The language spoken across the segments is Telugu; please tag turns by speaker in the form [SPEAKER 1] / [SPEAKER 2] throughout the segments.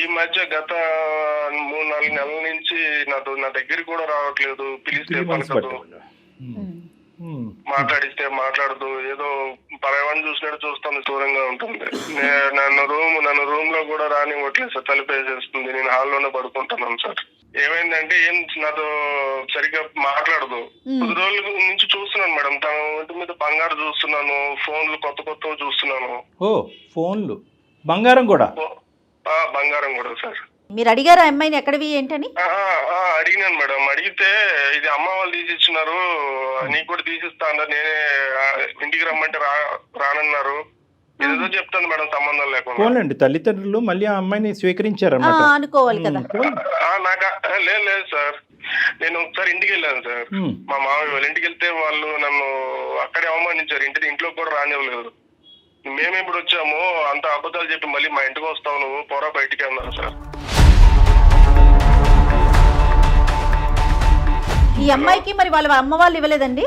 [SPEAKER 1] ఈ మధ్య గత 3-4 నెలల నుంచి నా దగ్గరికి కూడా రావట్లేదు. పిలిస్తే
[SPEAKER 2] 3 months
[SPEAKER 1] పలకదు,
[SPEAKER 2] బట్టి
[SPEAKER 1] మాట్లాడిస్తే మాట్లాడదు, ఏదో పరవాన్ని చూసినట్టు చూస్తుంది, దూరంగా ఉంటుంది. నన్ను రూమ్ లో కూడా రానివ్వట్లేదు సార్, తలుపేసేస్తుంది. నేను హాల్లోనే పడుకుంటున్నాను సార్. ఏమైందంటే ఏం నాతో సరిగ్గా మాట్లాడదు. 10 రోజుల నుంచి చూస్తున్నాను మేడం, తన ఒంటి మీద బంగారు చూస్తున్నాను, ఫోన్లు కొత్త చూస్తున్నాను.
[SPEAKER 2] ఓ ఫోన్లు, బంగారం కూడా?
[SPEAKER 1] బంగారం కూడా సార్.
[SPEAKER 3] మీరు అడిగారా అమ్మాయిని ఎక్కడివి ఏంటని?
[SPEAKER 1] అడిగినాను మేడం. అడిగితే ఇది అమ్మ వాళ్ళు తీసిచ్చినారు, నీకు కూడా తీసిస్తా అన్నారు, నేనే ఇంటికి రమ్మంటే రానన్నారు. ఏదో చెప్తాను మేడం, సంబంధం లేకుండా.
[SPEAKER 2] పోలండి, తల్లిదండ్రులు మళ్ళీ ఆ అమ్మాయిని స్వీకరించారన్నమాట
[SPEAKER 3] అనుకోవాలి కదా.
[SPEAKER 1] నాకు లేదు సార్. నేను ఒకసారి ఇంటికి వెళ్ళాను సార్. మా మామయ్య వాళ్ళ ఇంటికి వెళ్తే వాళ్ళు నన్ను అక్కడే అవమానించారు. ఇంట్లో కూడా రానివ్వలేదు. మేము ఇప్పుడు వచ్చాము, అంత అబద్ధాలు చెప్పి మళ్ళీ మా ఇంటికి వస్తావు, నువ్వు పోరా బయటికి అన్నారు సార్.
[SPEAKER 3] ఈ అమ్మాయికి మరి వాళ్ళ అమ్మ వాళ్ళు ఇవ్వలేదండి?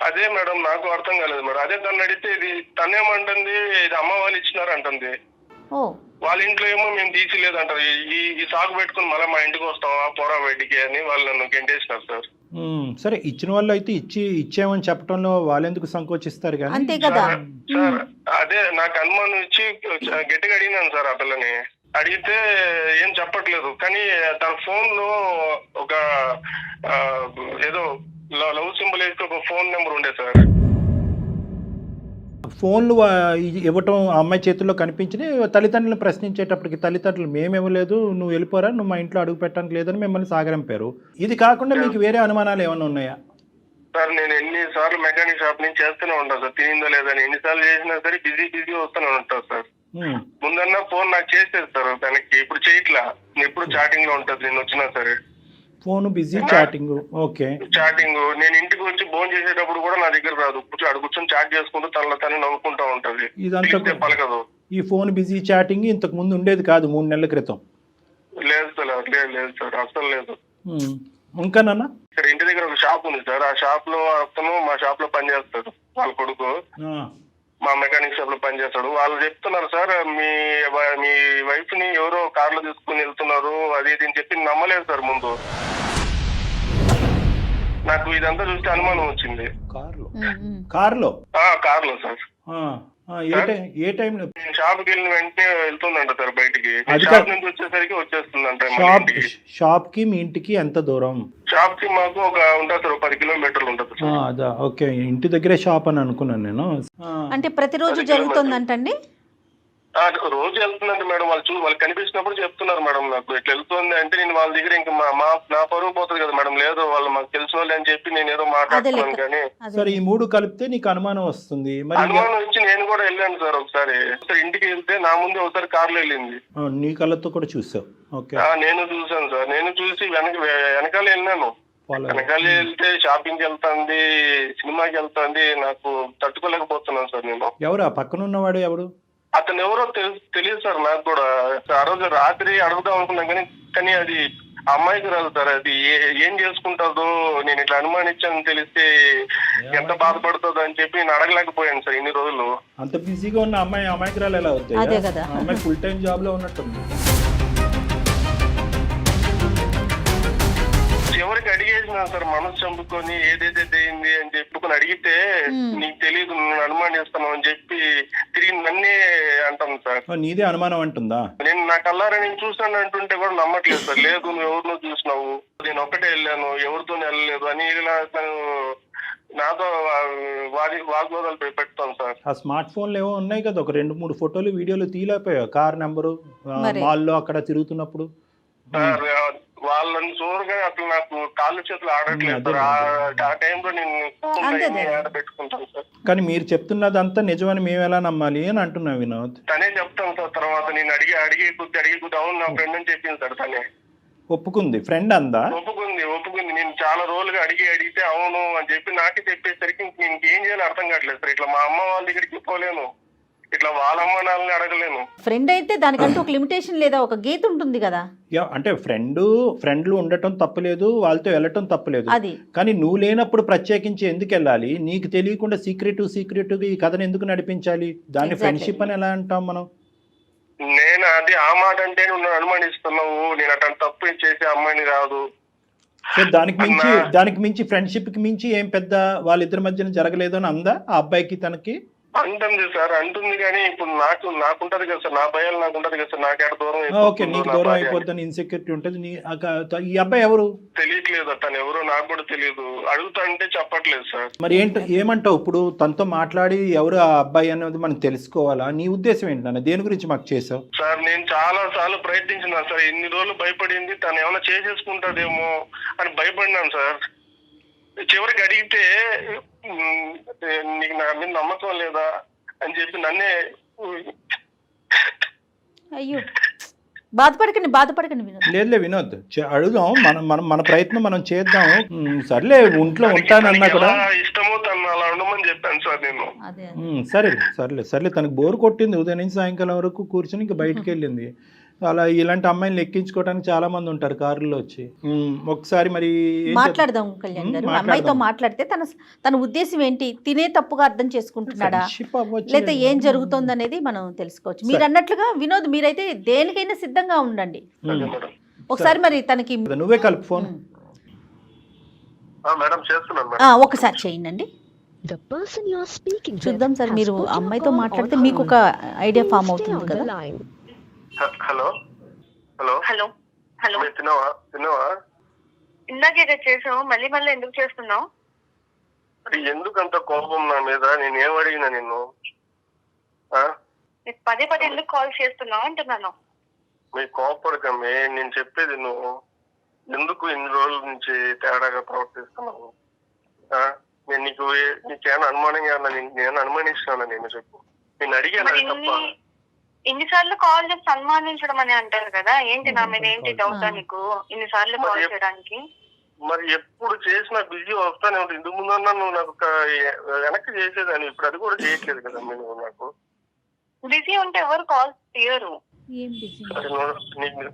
[SPEAKER 1] అదే మేడం నాకు అర్థం కాలేదు మేడం. అదే తను అడిగితే ఇది తనేమంటుంది, ఇది అమ్మ వాళ్ళు ఇచ్చినారు అంటుంది. వాళ్ళ ఇంట్లో ఏమో మేము తీసిలేదు అంటారు. ఈ సాగు పెట్టుకుని మళ్ళీ మా ఇంటికి వస్తావా పోరా బయటికి అని వాళ్ళు నన్ను గెంటేసినారు సార్.
[SPEAKER 2] సరే, ఇచ్చిన వాళ్ళు అయితే ఇచ్చామని చెప్పడంలో వాళ్ళు ఎందుకు సంకోచిస్తారు కానీ.
[SPEAKER 3] అంతే కదా
[SPEAKER 1] సార్. అదే నాకు అనుమానం ఇచ్చి గట్టిగా అడిగినాను సార్ ఆ పిల్లని. అడిగితే ఏం చెప్పట్లేదు. కానీ తన ఫోన్ లో ఒక ఏదో లవ్ సింబల్ వేసి ఒక ఫోన్ నెంబర్ ఉండే సార్.
[SPEAKER 2] ఫోన్లు ఇవ్వటం ఆ అమ్మాయి చేతుల్లో కనిపించి తల్లిదండ్రులను ప్రశ్నించేటప్పటికి తల్లిదండ్రులు మేము ఇవ్వలేదు, నువ్వు వెళ్ళిపోరా, నువ్వు మా ఇంట్లో అడుగు పెట్టడానికి లేదని మిమ్మల్ని సాగరంపారు. ఇది కాకుండా మీకు వేరే అనుమానాలు ఏమైనా ఉన్నాయా?
[SPEAKER 1] సార్ నేను ఎన్నిసార్లు మెకానిక్ షాప్ నుంచి చేస్తూనే ఉంటాను సార్, తినిందో లేదని. ఎన్నిసార్లు చేసినా సరే బిజీ వస్తూనే ఉంటాను సార్. ముందన్నా ఫోన్ నాకు చేసేది సార్ తనకి, ఇప్పుడు చేయట్లా. ఎప్పుడు చాటింగ్ లో ఉంటుంది నేను వచ్చినా సరే.
[SPEAKER 2] Phone busy, chatting. Okay,
[SPEAKER 1] chatting. నేను ఇంటికి వచ్చి ఫోన్ చేసేటప్పుడు కూడా నా దగ్గర రాదు. కూర్చొని చాట్ చేసుకుంటూ తనలో తను నవ్వుకుంటా ఉంటది.
[SPEAKER 2] ఇదంతా
[SPEAKER 1] పలకదు.
[SPEAKER 2] ఈ ఫోన్ బిజీ, చాటింగ్ ఇంతకు ముందు ఉండేది కాదు 3 నెలల క్రితం?
[SPEAKER 1] లేదు సార్ అసలు లేదు.
[SPEAKER 2] ఇంకానన్నా
[SPEAKER 1] ఇక్కడ ఇంటి దగ్గర ఒక షాప్ ఉంది సార్. ఆ షాప్ లో అతను మా షాప్ లో పనిచేస్తాడు, వాళ్ళ కొడుకు మా మెకానిక్ షాప్ లో పనిచేస్తాడు. వాళ్ళు చెప్తున్నారు సార్, మీ వైఫ్ ని ఎవరో కార్ లో తీసుకుని వెళ్తున్నారు అది ఇది అని చెప్పి నమ్మలేదు సార్ ముందు. నాకు ఇదంతా చూస్తే అనుమానం వచ్చింది.
[SPEAKER 2] కార్లో
[SPEAKER 1] సార్.
[SPEAKER 2] ఏ టైంలో?
[SPEAKER 1] షాప్కి వెళ్ళిన వెంటనే వెళ్తుందంట సార్ బయటికి. షాప్ నుంచి వచ్చేసరికి వచ్చేస్తుందంట.
[SPEAKER 2] షాప్ కి మీ ఇంటికి ఎంత దూరం?
[SPEAKER 1] షాప్ కి మాకు ఒక ఉంటుంది సార్, 10 కిలోమీటర్లు ఉంటుంది సార్.
[SPEAKER 2] అదా, ఓకే. ఇంటి దగ్గరే షాప్ అని అనుకున్నాను నేను.
[SPEAKER 3] అంటే ప్రతిరోజు జరుగుతుందంటండి?
[SPEAKER 1] రోజు వెళ్తుందంటే మేడం, వాళ్ళు కనిపించినప్పుడు చెప్తున్నారు మేడం నాకు ఇట్లా వెళ్తుంది అంటే. నేను వాళ్ళ దగ్గర ఇంకా నా పరువు పోతుంది కదా మేడం. లేదు వాళ్ళు మాకు తెలిసిన వాళ్ళు అని చెప్పి నేను ఏదో మాట్లాడుతున్నాను. కానీ
[SPEAKER 2] సరే, ఈ 3 కలిపితే నీకు అనుమానం వస్తుంది.
[SPEAKER 1] అనుమానం వచ్చి నేను కూడా వెళ్ళాను సార్ ఒకసారి. ఇంటికి వెళ్తే నా ముందు ఒకసారి కార్లో వెళ్ళింది.
[SPEAKER 2] నీ కళ్ళతో కూడా చూసావు? ఓకే.
[SPEAKER 1] నేను చూసాను సార్. నేను చూసి వెనకాల వెళ్ళాను. వెనకాల వెళ్తే షాపింగ్కి వెళ్తాంది, సినిమాకి వెళ్తాంది. నాకు తట్టుకోలేకపోతున్నాను సార్ నేను.
[SPEAKER 2] ఎవరు ఆ పక్కన ఉన్నవాడు? ఎవరు
[SPEAKER 1] అతను? ఎవరో తెలియదు సార్ నాకు కూడా. ఆ రోజు రాత్రి అడుగుదాం అనుకున్నాం కానీ అది అమ్మాయికి రాదు సార్. అది ఏం చేసుకుంటుందో, నేను ఇట్లా అనుమానించాను తెలిస్తే ఎంత బాధపడుతుందో అని చెప్పి నేను అడగలేకపోయాను సార్ ఇన్ని రోజులు.
[SPEAKER 2] అంత బిజీగా ఉన్న అమ్మాయికి ఎలా అవుతాయి? అమ్మాయి ఫుల్ టైం జాబ్ లో ఉన్నట్టుంది.
[SPEAKER 1] ఎవరికి అడిగేసినా సార్ మనసు చంపుకొని ఏదైతే అయింది అని చెప్పుకొని అడిగితే నీకు తెలియదు, నువ్వు అనుమానిస్తాను అని చెప్పి తిరిగి నన్నే అంటాను సార్.
[SPEAKER 2] నీదే అనుమానం అంటుందా?
[SPEAKER 1] నేను నా కల్లారా నేను చూసాను అంటుంటే కూడా నమ్మట్లేదు సార్. లేదు నువ్వు ఎవరినో చూసినావు, నేను ఒక్కటే వెళ్ళాను, ఎవరితో వెళ్ళలేదు అని ఇలా నాతో వాగ్వాదాలు పెడతాను సార్.
[SPEAKER 2] ఆ స్మార్ట్ ఫోన్లు ఏవో ఉన్నాయి కదా, ఒక 2-3 ఫోటోలు వీడియోలు తీయలేకపోయావు? కార్ నెంబరు మాల్లో అక్కడ తిరుగుతున్నప్పుడు
[SPEAKER 1] వాళ్ళని చూడగానే అసలు నాకు కాళ్ళు చేతులు ఆడట్లేదు సార్. ఆ టైంలో నేను పెట్టుకుంటాను సార్.
[SPEAKER 2] కానీ మీరు చెప్తున్నదంతా నిజమని మేము ఎలా నమ్మాలి అని అంటున్నా వినోద్.
[SPEAKER 1] తనే చెప్తాను సార్. తర్వాత నేను అడిగే కొద్ది అవును నా ఫ్రెండ్ అని చెప్పింది సార్. తనే
[SPEAKER 2] ఒప్పుకుంది. ఫ్రెండ్ అందా?
[SPEAKER 1] ఒప్పుకుంది. నేను చాలా రోజులుగా అడిగితే అవును అని చెప్పి నాకే చెప్పేసరికి నేను ఏం చేయాలో అర్థం కావట్లేదు సార్. ఇట్లా మా అమ్మ వాళ్ళ దగ్గరికి పోలేను, ఇట్లా వాళ్ళ అమ్మ నాన్నని అడగలేను.
[SPEAKER 3] ఫ్రెండ్ అయితే దానికంటూ ఒక లిమిటేషన్ లేదా, ఒక గీత ఉంటుంది కదా.
[SPEAKER 2] అంటే ఫ్రెండ్లు ఉండటం తప్పలేదు, వాళ్ళతో వెళ్ళటం తప్పలేదు. కానీ నువ్వు లేనప్పుడు ప్రత్యేకించి ఎందుకు వెళ్ళాలి? నీకు తెలియకుండా సీక్రెటివ్ ఈ కథను ఎందుకు నడిపించాలి? దాన్ని ఫ్రెండ్షిప్ అని ఎలా అంటాం మనం?
[SPEAKER 1] నేను అది ఆ మాట అంటే నువ్వు అనుమానిస్తున్నావు, నేను అట్లాంటి తప్పు చేసే అమ్మాయిని కాదు.
[SPEAKER 2] సో దానికి మించి ఫ్రెండ్షిప్ కి మించి ఏం పెద్ద వాళ్ళిద్దరి మధ్యన జరగలేదు అని అందా ఆ అబ్బాయికి తనకి?
[SPEAKER 1] అంటుంది సార్, అంటుంది కానీ ఇప్పుడు నాకుంటది కదా సార్, నా భయాలు నాకు ఉంటది కదా సార్, నాకేట దూరం
[SPEAKER 2] ఓకే, నీకు దూరం అయిపోద్దని ఇన్సెక్యూరిటీ ఉంటుంది. ఈ అబ్బాయి ఎవరు
[SPEAKER 1] తెలియట్లేదు, తను ఎవరు నాకు కూడా తెలియదు. అడుగుతా అంటే చెప్పట్లేదు సార్.
[SPEAKER 2] మరి ఏమంటావు ఇప్పుడు? తనతో మాట్లాడి ఎవరు ఆ అబ్బాయి అనేది మనం తెలుసుకోవాలా? నీ ఉద్దేశం ఏంటన్నా, దేని గురించి మాకు చేసావు?
[SPEAKER 1] సార్ నేను చాలా సార్లు ప్రయత్నించినాను సార్, ఎన్ని రోజులు భయపడింది తను ఏమైనా చేసేసుకుంటాదేమో అని భయపడినాను సార్. చివరికి అడిగితే నీకు నా మీద నమ్మకం లేదా అని చెప్పి నన్నే.
[SPEAKER 3] అయ్యో, బాధపడకండి వినోద్.
[SPEAKER 2] లేదులే వినోద్, అడుగుదాం, మన ప్రయత్నం మనం చేద్దాం. సర్లే, ఒంట్లో ఉంటానన్నా కూడా
[SPEAKER 1] ఇష్టమో తను అలా ఉండమని చెప్పాను సార్ నేను.
[SPEAKER 2] సర్లే తనకు బోర్ కొట్టింది, ఉదయం నుంచి సాయంకాలం వరకు కూర్చొని ఇంకా బయటకు వెళ్ళింది. అలా ఇలాంటి అమ్మాయిని ఎక్కించుకోవడానికి చాలా మంది ఉంటారు కారులో వచ్చి. ఒకసారి మరి
[SPEAKER 3] మాట్లాడదాం కళ్యాణ్ గారు. అమ్మాయితో మాట్లాడితే తన ఉద్దేశం ఏంటి, తినే తప్పుగా అర్థం చేసుకుంటున్నాడా లేదా ఏం జరుగుతుంది అనేది మనం తెలుసుకోవచ్చు. మీరు అన్నట్లుగా వినోద్, మీరైతే దేనికైనా సిద్ధంగా ఉండండి. ఒకసారి మరి తనకి
[SPEAKER 2] నువ్వే కలుపు ఫోన్.
[SPEAKER 3] ఒకసారి చేయండి. చూద్దాం సార్, మీరు అమ్మాయితో మాట్లాడితే మీకు ఒక ఐడియా ఫామ్ అవుతుంది కదా.
[SPEAKER 1] హలో హలో
[SPEAKER 4] హలో హలో,
[SPEAKER 1] తిన్నావా?
[SPEAKER 4] ఇందాకే చేసావు, మళ్ళీ ఎందుకు చేస్తున్నావు?
[SPEAKER 1] ఎందుకంత కోపం నా మీద? నేను ఏం అడిగినా నిన్ను?
[SPEAKER 4] పదే ఎందుకు కాల్ చేస్తున్నావు అంటున్నాను.
[SPEAKER 1] మీ కోపడకమే, నేను చెప్పేది నువ్వు ఎందుకు ఇన్ని రోజుల నుంచి తేడాగా ప్రవర్తిస్తున్నావు? నేను నీకేమైనా అనుమానంగా నేను అనుమానిస్తున్నాను? నేను చెప్పు, నేను అడిగాను తప్ప.
[SPEAKER 4] ఇన్నిసార్లు కాల్ చేసి సన్మానించడం అని అంటారు కదా, ఏంటి నా మీద ఏంటి డౌటా నీకు ఇన్నిసార్లు కాల్ చేయడానికి?
[SPEAKER 1] మరి ఎప్పుడు చేసినా బిజీ వస్తానే ఉంటుంది. ఇందుకు ముందన్నా నువ్వు నాకు వెనక్కి చేసేదాన్ని, ఇప్పుడు అది కూడా చేయట్లేదు కదా నువ్వు నాకు.
[SPEAKER 4] బిజీ ఉంటే ఎవరు కాల్ తీయరు.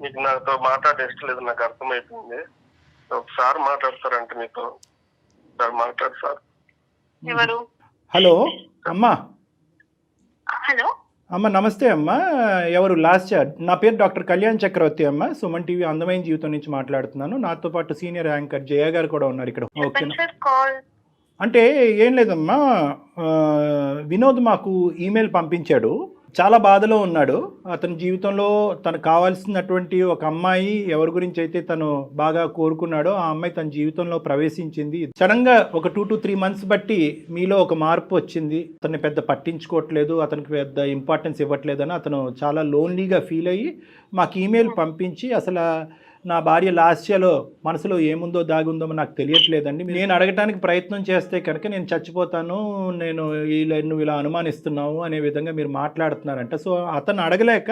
[SPEAKER 1] నీకు నాతో మాట్లాడే ఇష్టం లేదు, నాకు అర్థమైపోయింది. ఒకసారి మాట్లాడతారంటే నీతో సార్ మాట్లాడు సార్.
[SPEAKER 4] ఎవరు?
[SPEAKER 2] హలో అమ్మా.
[SPEAKER 4] హలో
[SPEAKER 2] అమ్మ, నమస్తే అమ్మా. ఎవరు? లాస్ట్ నా పేరు డాక్టర్ కళ్యాణ్ చక్రవర్తి అమ్మ. సుమన్ టీవీ అందమైన జీవితం నుంచి మాట్లాడుతున్నాను. నాతో పాటు సీనియర్ యాంకర్ జయ గారు కూడా ఉన్నారు ఇక్కడ. ఓకేనా? అంటే ఏం లేదమ్మా, వినోద్ మాకు ఈమెయిల్ పంపించాడు. చాలా బాధలో ఉన్నాడు. అతని జీవితంలో తనకు కావాల్సినటువంటి ఒక అమ్మాయి ఎవరి గురించి అయితే తను బాగా కోరుకున్నాడో ఆ అమ్మాయి తన జీవితంలో ప్రవేశించింది. సడన్ గా ఒక 2 to 3 months బట్టి మీలో ఒక మార్పు వచ్చింది. అతన్ని పెద్ద పట్టించుకోవట్లేదు, అతనికి పెద్ద ఇంపార్టెన్స్ ఇవ్వట్లేదని అతను చాలా లోన్లీగా ఫీల్ అయ్యి మాకు ఈమెయిల్ పంపించి, అసలు నా భార్య లాస్యలో మనసులో ఏముందో దాగుందో నాకు తెలియట్లేదండి, నేను అడగటానికి ప్రయత్నం చేస్తే కనుక నేను చచ్చిపోతాను, నువ్వు ఇలా అనుమానిస్తున్నావు అనే విధంగా మీరు మాట్లాడుతున్నారంట. సో అతను అడగలేక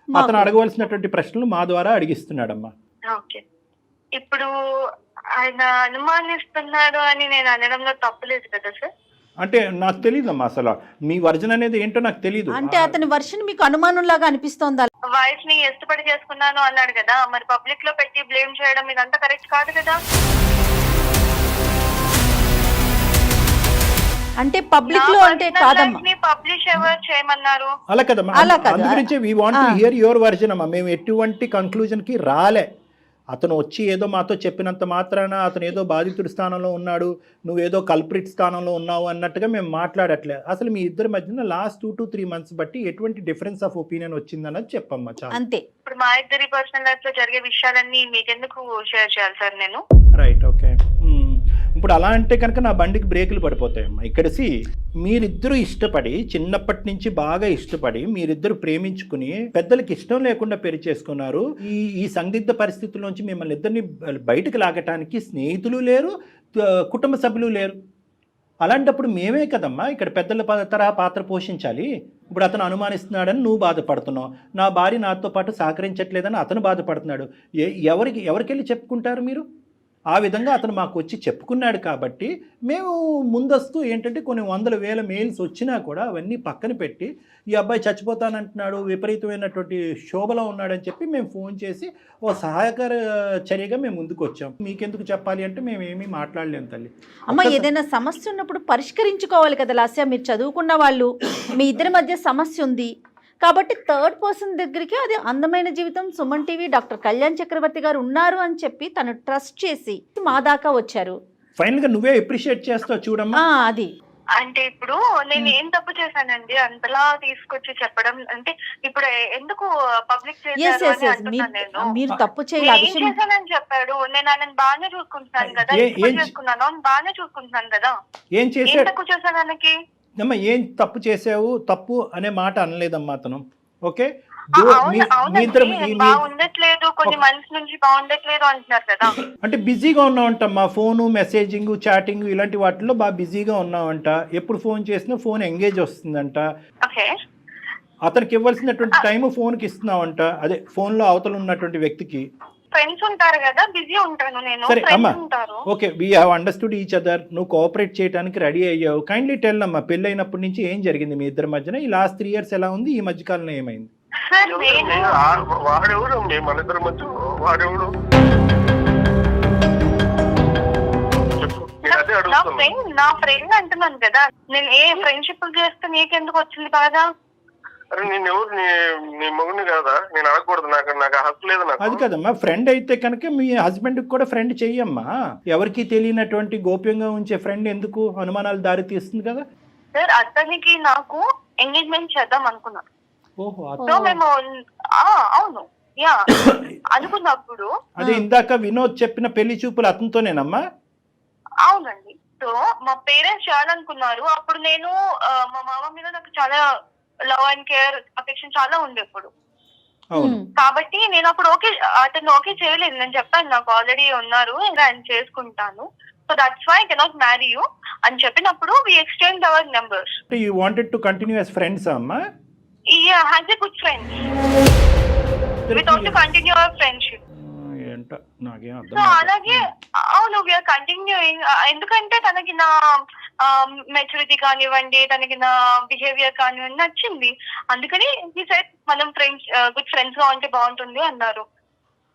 [SPEAKER 2] అతను అడగవలసినటువంటి ప్రశ్నలు మా ద్వారా అడిగిస్తున్నాడమ్మా.
[SPEAKER 4] ఓకే, ఇప్పుడు ఆయన అనుమానిస్తున్నాడు అని నేను అనడంలో తప్పులేదు కదా సార్?
[SPEAKER 2] అంటే నాకు తెలియదమ్మా, అసలు మీ వర్జన్ అనేది ఏంటో నాకు తెలియదు.
[SPEAKER 3] అంటే అతని వర్షన్ మీకు అనుమానం లాగా అనిపిస్తోందా?
[SPEAKER 4] వైఫ్ ని ఇష్టపడి చేసుకున్నాను అన్నాడు కదా, మరి పబ్లిక్ లో పెట్టి బ్లేమ్ చేయడం ఇదంతా కరెక్ట్ కాదు కదా.
[SPEAKER 3] అంటే పబ్లిక్ లో అంటే కాదమ్మా,
[SPEAKER 4] పబ్లిష్ ఎవరు చేయమన్నారు?
[SPEAKER 2] అలా కదమ్మా, అందుగురించి we want to hear your version అమ్మా. మేము ఎటువంటి కన్క్లూజన్ కి రాలే. అతను వచ్చి ఏదో మాతో చెప్పినంత మాత్రాన అతను ఏదో బాధితుడి స్థానంలో ఉన్నాడు, నువ్వేదో కల్ప్రిట్ స్థానంలో ఉన్నావు అన్నట్టుగా మేము మాట్లాడట్లే. అసలు మీ ఇద్దరి మధ్యన లాస్ట్ 2 to 3 months బట్టి ఎటువంటి డిఫరెన్స్ ఆఫ్ ఒపీనియన్ వచ్చిందన్నది చెప్పమ్మా. చాలా
[SPEAKER 4] అంతే. ఇప్పుడు మా ఇద్దరి పర్సనల్ లైఫ్ లో జరిగే విషయాలన్నీ మీకెందుకు షేర్ చేయాలి సార్ నేను?
[SPEAKER 2] Right, okay. ఇప్పుడు అలా అంటే కనుక నా బండికి బ్రేకులు పడిపోతాయమ్మా. ఇక్కడిసి మీరిద్దరూ ఇష్టపడి, చిన్నప్పటి నుంచి బాగా ఇష్టపడి, మీరిద్దరు ప్రేమించుకుని పెద్దలకి ఇష్టం లేకుండా పెళ్లి చేసుకున్నారు. ఈ సందిగ్ధ పరిస్థితుల్లోంచి మిమ్మల్ని ఇద్దరిని బయటకు లాగటానికి స్నేహితులు లేరు, కుటుంబ సభ్యులు లేరు. అలాంటప్పుడు మేమే కదమ్మా ఇక్కడ పెద్దల తరహా పాత్ర పోషించాలి. ఇప్పుడు అతను అనుమానిస్తున్నాడని నువ్వు బాధపడుతున్నావు, నా భార్య నాతో పాటు సహకరించట్లేదని అతను బాధపడుతున్నాడు. ఎవరికెళ్ళి చెప్పుకుంటారు మీరు? ఆ విధంగా అతను మాకు వచ్చి చెప్పుకున్నాడు కాబట్టి మేము ముందస్తు ఏంటంటే కొన్ని 100,000 మెయిల్స్ వచ్చినా కూడా అవన్నీ పక్కన పెట్టి ఈ అబ్బాయి చచ్చిపోతానంటున్నాడు, విపరీతమైనటువంటి శోభలో ఉన్నాడని చెప్పి మేము ఫోన్ చేసి ఓ సహాయకర చర్యగా మేము ముందుకు వచ్చాం. మీకెందుకు చెప్పాలి అంటే మేము ఏమీ మాట్లాడలేము తల్లి.
[SPEAKER 3] అమ్మ, ఏదైనా సమస్య ఉన్నప్పుడు పరిష్కరించుకోవాలి కదా లాస్య. మీరు చదువుకున్న వాళ్ళు, మీ ఇద్దరి మధ్య సమస్య ఉంది, కాబట్టి థర్డ్ పర్సన్ దగ్గరికి అది అందమైన జీవితం సుమన్ టీవీ డాక్టర్ కళ్యాణ్ చక్రవర్తి గారు ఉన్నారు అని చెప్పి తను ట్రస్ట్ చేసి మా దాకా వచ్చారు.
[SPEAKER 2] ఫైనల్ గా నువ్వే అప్రిషియేట్ చేస్తావు చూడమ్మా.
[SPEAKER 3] అది
[SPEAKER 4] అంటే ఇప్పుడు నేను ఏం తప్పు చేశానండి అంతలా తీసుకొచ్చి చెప్పడం? అంటే ఇప్పుడు ఎందుకు పబ్లిక్ చేశారు అని అంటున్నాను నేను.
[SPEAKER 3] మీరు తప్పు చేయాలి.
[SPEAKER 4] ఏం చేశానని చెప్పాడు? నేను ఆయన బాగానే చూసుకుంటున్నాను కదా, చేసుకున్నాను బాగానే చూసుకుంటున్నాను కదా.
[SPEAKER 2] ఏం
[SPEAKER 4] తక్కువ చేశాను ఆయనకి?
[SPEAKER 2] అమ్మా ఏం తప్పు చేసావు? తప్పు అనే మాట అనలేదమ్మా అతను. ఓకే
[SPEAKER 4] బాగుండట్లేదు, కొన్ని మంత్స్ నుంచి బాగుండట్లేదు అంటున్నారు కదా.
[SPEAKER 2] అంటే బిజీగా ఉన్నావంటమ్మా, ఫోను మెసేజింగ్ చాటింగ్ ఇలాంటి వాటిల్లో బాగా బిజీగా ఉన్నావంట. ఎప్పుడు ఫోన్ చేసినా ఫోన్ ఎంగేజ్ వస్తుందంట. అతనికి ఇవ్వాల్సినటువంటి టైం ఫోన్కి ఇస్తున్నావంట, అదే ఫోన్ లో అవతల ఉన్నటువంటి వ్యక్తికి.
[SPEAKER 4] ఫ్రెండ్స్ ఉంటారు కదా, బిజీ ఉంటాను నేను.
[SPEAKER 2] సరే అమ్మా, okay we have understood each other. నువ్వు కోఆపరేట్ చేయడానికి రెడీ అయ్యావు. కైండ్లీ టెల్ అమ్మా, పెళ్ళైనప్పటి నుంచి ఏం జరిగింది మీ ఇద్దరి మధ్యన? ఈ లాస్ట్ 3 years ఎలా ఉంది? ఈ మధ్య కాలంలో ఏమైంది?
[SPEAKER 1] వాడెవడు మన ఇద్దరి మధ్య? వాడెవడు?
[SPEAKER 4] నా ఫ్రెండ్ అంటున్నాను కదా. నేను ఏ ఫ్రెండ్షిప్ చేస్తే నీకెందుకు వచ్చింది బాగా?
[SPEAKER 1] అరే నేను ఎవరు? నీ మొగుడిని కాదా? నేను అడగకూడదు, నాకు హక్కు లేదు. నాకు
[SPEAKER 2] అది కదమ్మా, ఫ్రెండ్ అయితే కనుక మీ హస్బెండ్ కూడా ఫ్రెండ్ చెయ్యమ్మా. ఎవరికి తెలియనటువంటి గోప్యంగా ఉంచే ఫ్రెండ్ ఎందుకు అనుమానాలు దారి తీస్తుంది కదా.
[SPEAKER 4] సార్ అతనికి నాకు ఎంగేజ్మెంట్ చేద్దాం అనుకున్నాను. సో మేము అవును యా అనుకున్నప్పుడు
[SPEAKER 2] అదే ఇందాక వినోద్ చెప్పిన పెళ్లి చూపులు అతనితోనేనమ్మా?
[SPEAKER 4] అవునండి. సో మా పేరెంట్స్ చేయాలనుకున్నారు. అప్పుడు నేను మా మామ మీద నాకు చాలా లవ్ అండ్ కేర్ అఫెక్షన్ చాలా ఉంది అప్పుడు. కాబట్టి నేను అప్పుడు అతను ఓకే చేయలేదు. నేను చెప్పాను నాకు ఆల్రెడీ ఉన్నారు, ఇంకా ఆయన చేసుకుంటాను, so that's why I cannot marry you అని చెప్పినప్పుడు we exchange our numbers.
[SPEAKER 2] You wanted to continue as friends అమ్మా?
[SPEAKER 4] Yeah, as a good friend. We want to continue our friendship. So అలాగే అవును we are continuing. ఎందుకంటే తనకి నా మెచ్యూరిటీ కానివ్వండి, తనకి నా బిహేవియర్ కానివ్వండి నచ్చింది. అందుకని he said మనం ఫ్రెండ్స్ గుడ్ ఫ్రెండ్స్ గా ఉంటే బాగుంటుంది అన్నారు.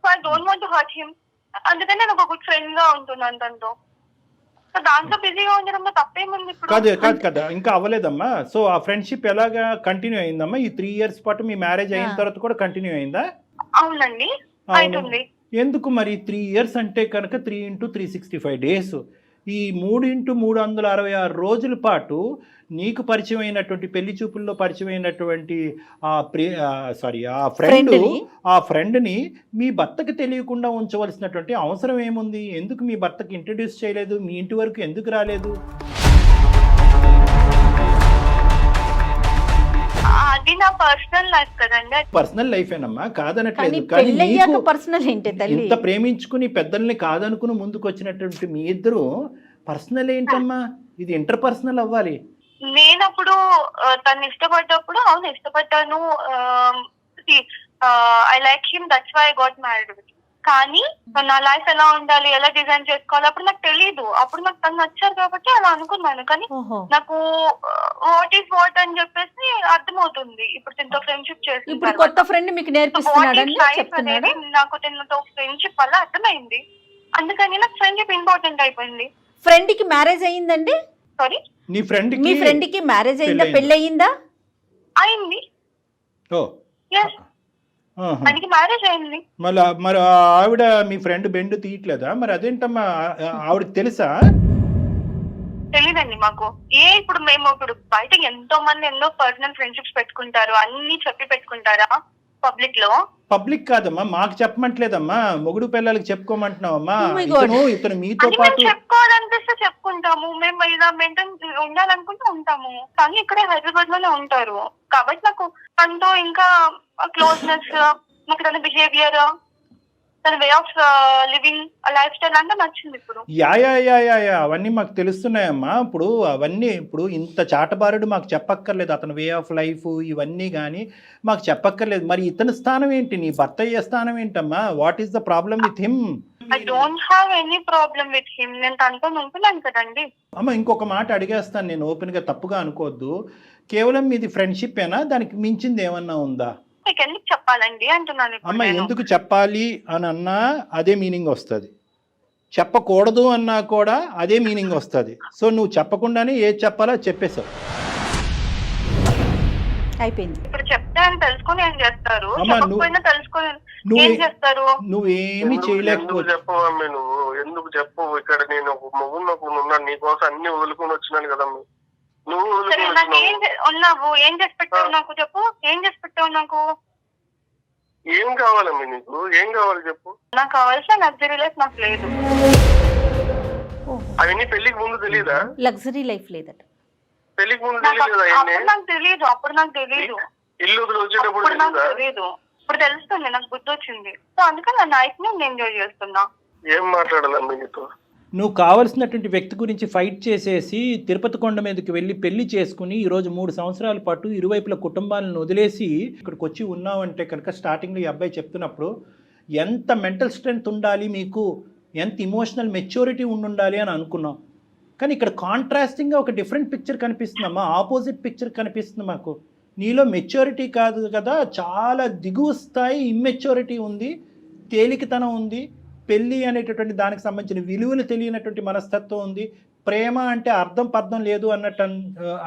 [SPEAKER 4] So I don't want to hurt him. అందుకని నేను ఒక గుడ్ ఫ్రెండ్ గా ఉంటున్నాను తనతో. దాంట్లో బిజీగా ఉండడంలో తప్పేముంది? ఇప్పుడు
[SPEAKER 2] కాదు కదా, ఇంకా అవ్వలేదమ్మా. సో ఆ ఫ్రెండ్షిప్ ఎలాగా కంటిన్యూ అయిందమ్మా? ఈ 3 years పాటు మీ మ్యారేజ్ అయిన తర్వాత కూడా కంటిన్యూ అయిందా?
[SPEAKER 4] అవునండి, అవుతుంది.
[SPEAKER 2] ఎందుకు మరి 3 years అంటే కనుక 3 into 365 days, ఈ 3 into 366 రోజుల పాటు నీకు పరిచయం అయినటువంటి పెళ్లి చూపుల్లో పరిచయం అయినటువంటి ఆ ఫ్రెండ్ని మీ భర్తకి తెలియకుండా ఉంచవలసినటువంటి అవసరం ఏముంది? ఎందుకు మీ భర్తకి ఇంట్రడ్యూస్ చేయలేదు? మీ ఇంటి వరకు ఎందుకు రాలేదు?
[SPEAKER 4] అది నా పర్సనల్ లైఫ్ కదండి.
[SPEAKER 2] పర్సనల్ లైఫ్ ఏనమ్మా, కాదనట్లేదు. ఇంత ప్రేమించుకుని పెద్దల్ని కాదనుకుని ముందుకు వచ్చినటువంటి మీ ఇద్దరు పర్సనల్ ఏంటమ్మా? ఇది ఇంటర్ పర్సనల్ అవ్వాలి.
[SPEAKER 4] నేనప్పుడు తను ఇష్టపడ్డప్పుడు అవును ఇష్టపడ్డాను, I like him, that's why I got married with. కానీ నా లైఫ్ ఎలా ఉండాలి, ఎలా డిజైన్ చేసుకోవాలి అప్పుడు నాకు తెలియదు. అప్పుడు నాకు తను నచ్చారు కాబట్టి అలా అనుకున్నాను. కానీ నాకు వాట్ ఈస్ వాట్ అని చెప్పేసి అర్థమవుతుంది ఇప్పుడు తినతో ఫ్రెండ్షిప్ చేసి.
[SPEAKER 3] కొత్త ఫ్రెండ్ మీకు నేర్పిస్తున్నాడని
[SPEAKER 4] అనేది నాకు తినతో ఫ్రెండ్షిప్ వల్ల అర్థమైంది. అందుకని నాకు ఫ్రెండ్షిప్ ఇంపార్టెంట్ అయిపోయింది.
[SPEAKER 3] ఫ్రెండ్ కి మ్యారేజ్ అయ్యిందండి?
[SPEAKER 4] సారీ,
[SPEAKER 2] మీ
[SPEAKER 3] ఫ్రెండ్ కి మ్యారేజ్ అయిందా? పెళ్లి అయిందా?
[SPEAKER 4] అయింది. మనకి మ్యారేజ్ అయింది.
[SPEAKER 2] మరి ఆవిడ మీ ఫ్రెండ్ బెండు తీయట్లేదా? మరి అదేంటమ్మా, ఆవిడకి తెలుసా?
[SPEAKER 4] తెలీదండి మాకు. ఇప్పుడు మేము ఇప్పుడు బయట ఎంతో మంది ఎన్నో పర్సనల్ ఫ్రెండ్షిప్స్ పెట్టుకుంటారు, అన్ని చెప్పి పెట్టుకుంటారా పబ్లిక్ లో?
[SPEAKER 2] పబ్లిక్ కాదమ్మా, మాకు చెప్పమంటలేదమ్మా, మొగుడు పిల్లలకి చెప్పుకోమంటున్నావమ్మా. ఇతను మీతో పాటు
[SPEAKER 4] చెప్పుకోవాలనిపిస్తే చెప్పుకుంటాము, మేము ఇలా మెయింటైన్ ఉండాలనుకుంటే ఉంటాము. కానీ ఇక్కడే హైదరాబాద్ లోనే ఉంటారు కాబట్టి నాకు తనతో ఇంకా క్లోజ్నెస్, నాకు తన బిహేవియర్, తన way of living, life style అంతా నచ్చింది. ఇప్పుడు
[SPEAKER 2] అవన్నీ మాకు తెలుస్తున్నాయమ్మా. ఇప్పుడు అవన్నీ ఇప్పుడు ఇంత చాటబారుడు మాకు చెప్పక్కర్లేదు. అతని వే ఆఫ్ లైఫ్ ఇవన్నీ కానీ మాకు చెప్పక్కర్లేదు. మరి ఇతని స్థానం ఏంటి? నీ భర్త అయ్యే స్థానం ఏంటమ్మా? What is the problem with him?
[SPEAKER 4] I don't have any problem with him. నేను తనతో ఉంటున్నాను కదండి.
[SPEAKER 2] అమ్మ ఇంకొక మాట అడిగేస్తాను నేను, ఓపెన్ గా తప్పుగా అనుకోవద్దు. కేవలం మీది ఫ్రెండ్షిప్ ఏనా? దానికి మించింది ఏమన్నా ఉందా?
[SPEAKER 4] ఎందుకు చెప్పాలండి అంటున్నాను.
[SPEAKER 2] అమ్మ ఎందుకు చెప్పాలి అని అన్నా అదే మీనింగ్ వస్తుంది, చెప్పకూడదు అన్నా కూడా అదే మీనింగ్ వస్తుంది. సో నువ్వు చెప్పకుండానే ఏది చెప్పాలో చెప్పేశావు.
[SPEAKER 3] అయిపోయింది.
[SPEAKER 4] ఇప్పుడు చెప్తే ఆయన తెలుసుకొని ఏం చేస్తారు,
[SPEAKER 2] అమ్మా,
[SPEAKER 4] చెప్పకపోయినా తెలుసుకొని ఏం చేస్తారు?
[SPEAKER 2] నువ్వేమి చేయలేకపోతే
[SPEAKER 1] చెప్పు అమ్మే, నువ్వు ఎందుకు చెప్పు? ఇక్కడ నేను ఒక మొగుడు ఉన్నాను, నీకోసం అన్ని వదులుకొని వచ్చినాను కదా. నువ్వు
[SPEAKER 4] సరే, నాకు ఏం ఉన్నావు, ఏం చేసి పెట్టావు నాకు చెప్పు, ఏం చేసి పెట్టావు నాకు?
[SPEAKER 1] ఏం కావాలమ్మ నీకు? ఏం కావాలి చెప్పు.
[SPEAKER 4] నాకు కావాల్సిన లగ్జరీ లైఫ్ నాకు లేదు.
[SPEAKER 1] అవన్నీ పెళ్లికి ముందు తెలియదా?
[SPEAKER 3] లగ్జరీ లైఫ్ లేదట.
[SPEAKER 1] పెళ్లికి ముందు తెలియదు కదా?
[SPEAKER 4] అప్పుడు నాకు తెలియదు, అప్పుడు నాకు తెలియదు.
[SPEAKER 1] ఇల్లు వదిలి వచ్చేటప్పుడు
[SPEAKER 4] నాకు తెలియదు, ఇప్పుడు తెలుస్తుంది, నాకు బుద్ధి వచ్చింది. సో అందుకని నా లైఫ్ ని నేను ఎంజాయ్ చేస్తున్నా.
[SPEAKER 1] ఏం మాట్లాడాలమ్మ నీతో?
[SPEAKER 2] నువ్వు కావలసినటువంటి వ్యక్తి గురించి ఫైట్ చేసేసి తిరుపతి కొండ మీదకి వెళ్ళి పెళ్లి చేసుకుని ఈరోజు 3 సంవత్సరాల పాటు ఇరువైపుల కుటుంబాలను వదిలేసి ఇక్కడికి వచ్చి ఉన్నావంటే కనుక స్టార్టింగ్లో ఈ అబ్బాయి చెప్తున్నప్పుడు ఎంత మెంటల్ స్ట్రెంగ్త్ ఉండాలి మీకు, ఎంత ఇమోషనల్ మెచ్యూరిటీ ఉండాలి అని అనుకున్నాం. కానీ ఇక్కడ కాంట్రాస్టింగ్గా ఒక డిఫరెంట్ పిక్చర్ కనిపిస్తుందమ్మా, ఆపోజిట్ పిక్చర్ కనిపిస్తుంది మాకు. నీలో మెచ్యూరిటీ కాదు కదా, చాలా దిగువ స్థాయి ఇమ్మెచ్యూరిటీ ఉంది, తేలికతనం ఉంది, పెళ్ళి అనేటటువంటి దానికి సంబంధించిన విలువలు తెలియనటువంటి మనస్తత్వం ఉంది, ప్రేమ అంటే అర్థం పర్థం లేదు అన్నట్టు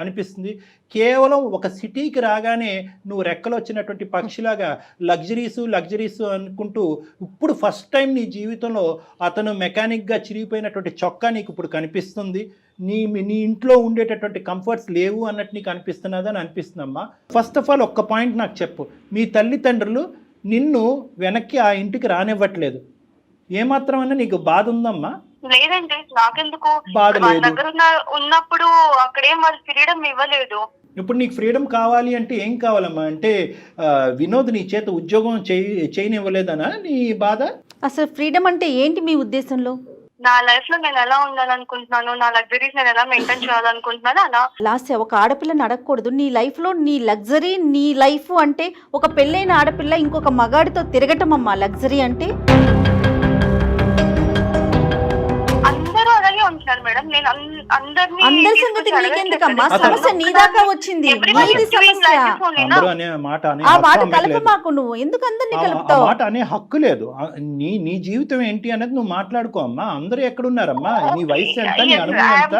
[SPEAKER 2] అనిపిస్తుంది. కేవలం ఒక సిటీకి రాగానే నువ్వు రెక్కలు వచ్చినటువంటి పక్షిలాగా లగ్జరీస్ అనుకుంటూ ఇప్పుడు ఫస్ట్ టైం నీ జీవితంలో అతను మెకానిక్గా చిరిగిపోయినటువంటి చొక్కా నీకు ఇప్పుడు కనిపిస్తుంది. నీ ఇంట్లో ఉండేటటువంటి కంఫర్ట్స్ లేవు అన్నట్టు నీకు అనిపిస్తున్నదని అనిపిస్తుందమ్మా. ఫస్ట్ ఆఫ్ ఆల్ ఒక్క పాయింట్ నాకు చెప్పు, మీ తల్లిదండ్రులు నిన్ను వెనక్కి ఆ ఇంటికి రానివ్వట్లేదు, ఏమాత్రమన్నా నీకు బాధ ఉందమ్మా?
[SPEAKER 4] లేదండి, నాకెందుకు
[SPEAKER 2] బాధ లేదు.
[SPEAKER 4] దగ్గర ఉన్నప్పుడు అక్కడేం వాళ్ళు ఫ్రీడమ్ ఇవ్వలేదు.
[SPEAKER 2] ఇప్పుడు నీకు ఫ్రీడమ్ కావాలి అంటే ఏం కావాలమ్మా? అంటే వినోద్ నీ చేత ఉద్యోగం చేయనివ్వలేదనా నీ బాధ?
[SPEAKER 3] అసలు ఫ్రీడమ్ అంటే ఏంటి మీ ఉద్దేశంలో?
[SPEAKER 4] నా లైఫ్ లో నేను ఎలా ఉండాలనుకుంటున్నాను, నా లగ్జరీస్ నేను ఎలా మెయింటైన్ చేయాలనుకుంటున్నాను అలా.
[SPEAKER 3] లాస్ట్ ఒక ఆడపిల్లని అడగకూడదు, నీ లైఫ్లో నీ లగ్జరీ నీ లైఫ్ అంటే ఒక పెళ్ళైన ఆడపిల్ల ఇంకొక మగాడితో తిరగటం అమ్మా లగ్జరీ అంటే.
[SPEAKER 4] అందరూ అలాగే ఉంటున్నారు మేడం, నేను అందరి
[SPEAKER 3] సంగతి నీకెందుకమ్మా, సమస్య నీ దాకా వచ్చింది, నీది సమస్య. ఆ మాట కలప మాకు, నువ్వు ఎందుకు అందరినీ కలుపుతావు?
[SPEAKER 2] మాట అనే హక్కు లేదు. నీ జీవితం ఏంటి అనేది నువ్వు మాట్లాడుకో అమ్మా. అందరూ ఎక్కడున్నారమ్మా? నీ వయసు ఎంత, నీ అనుభవం ఎంత?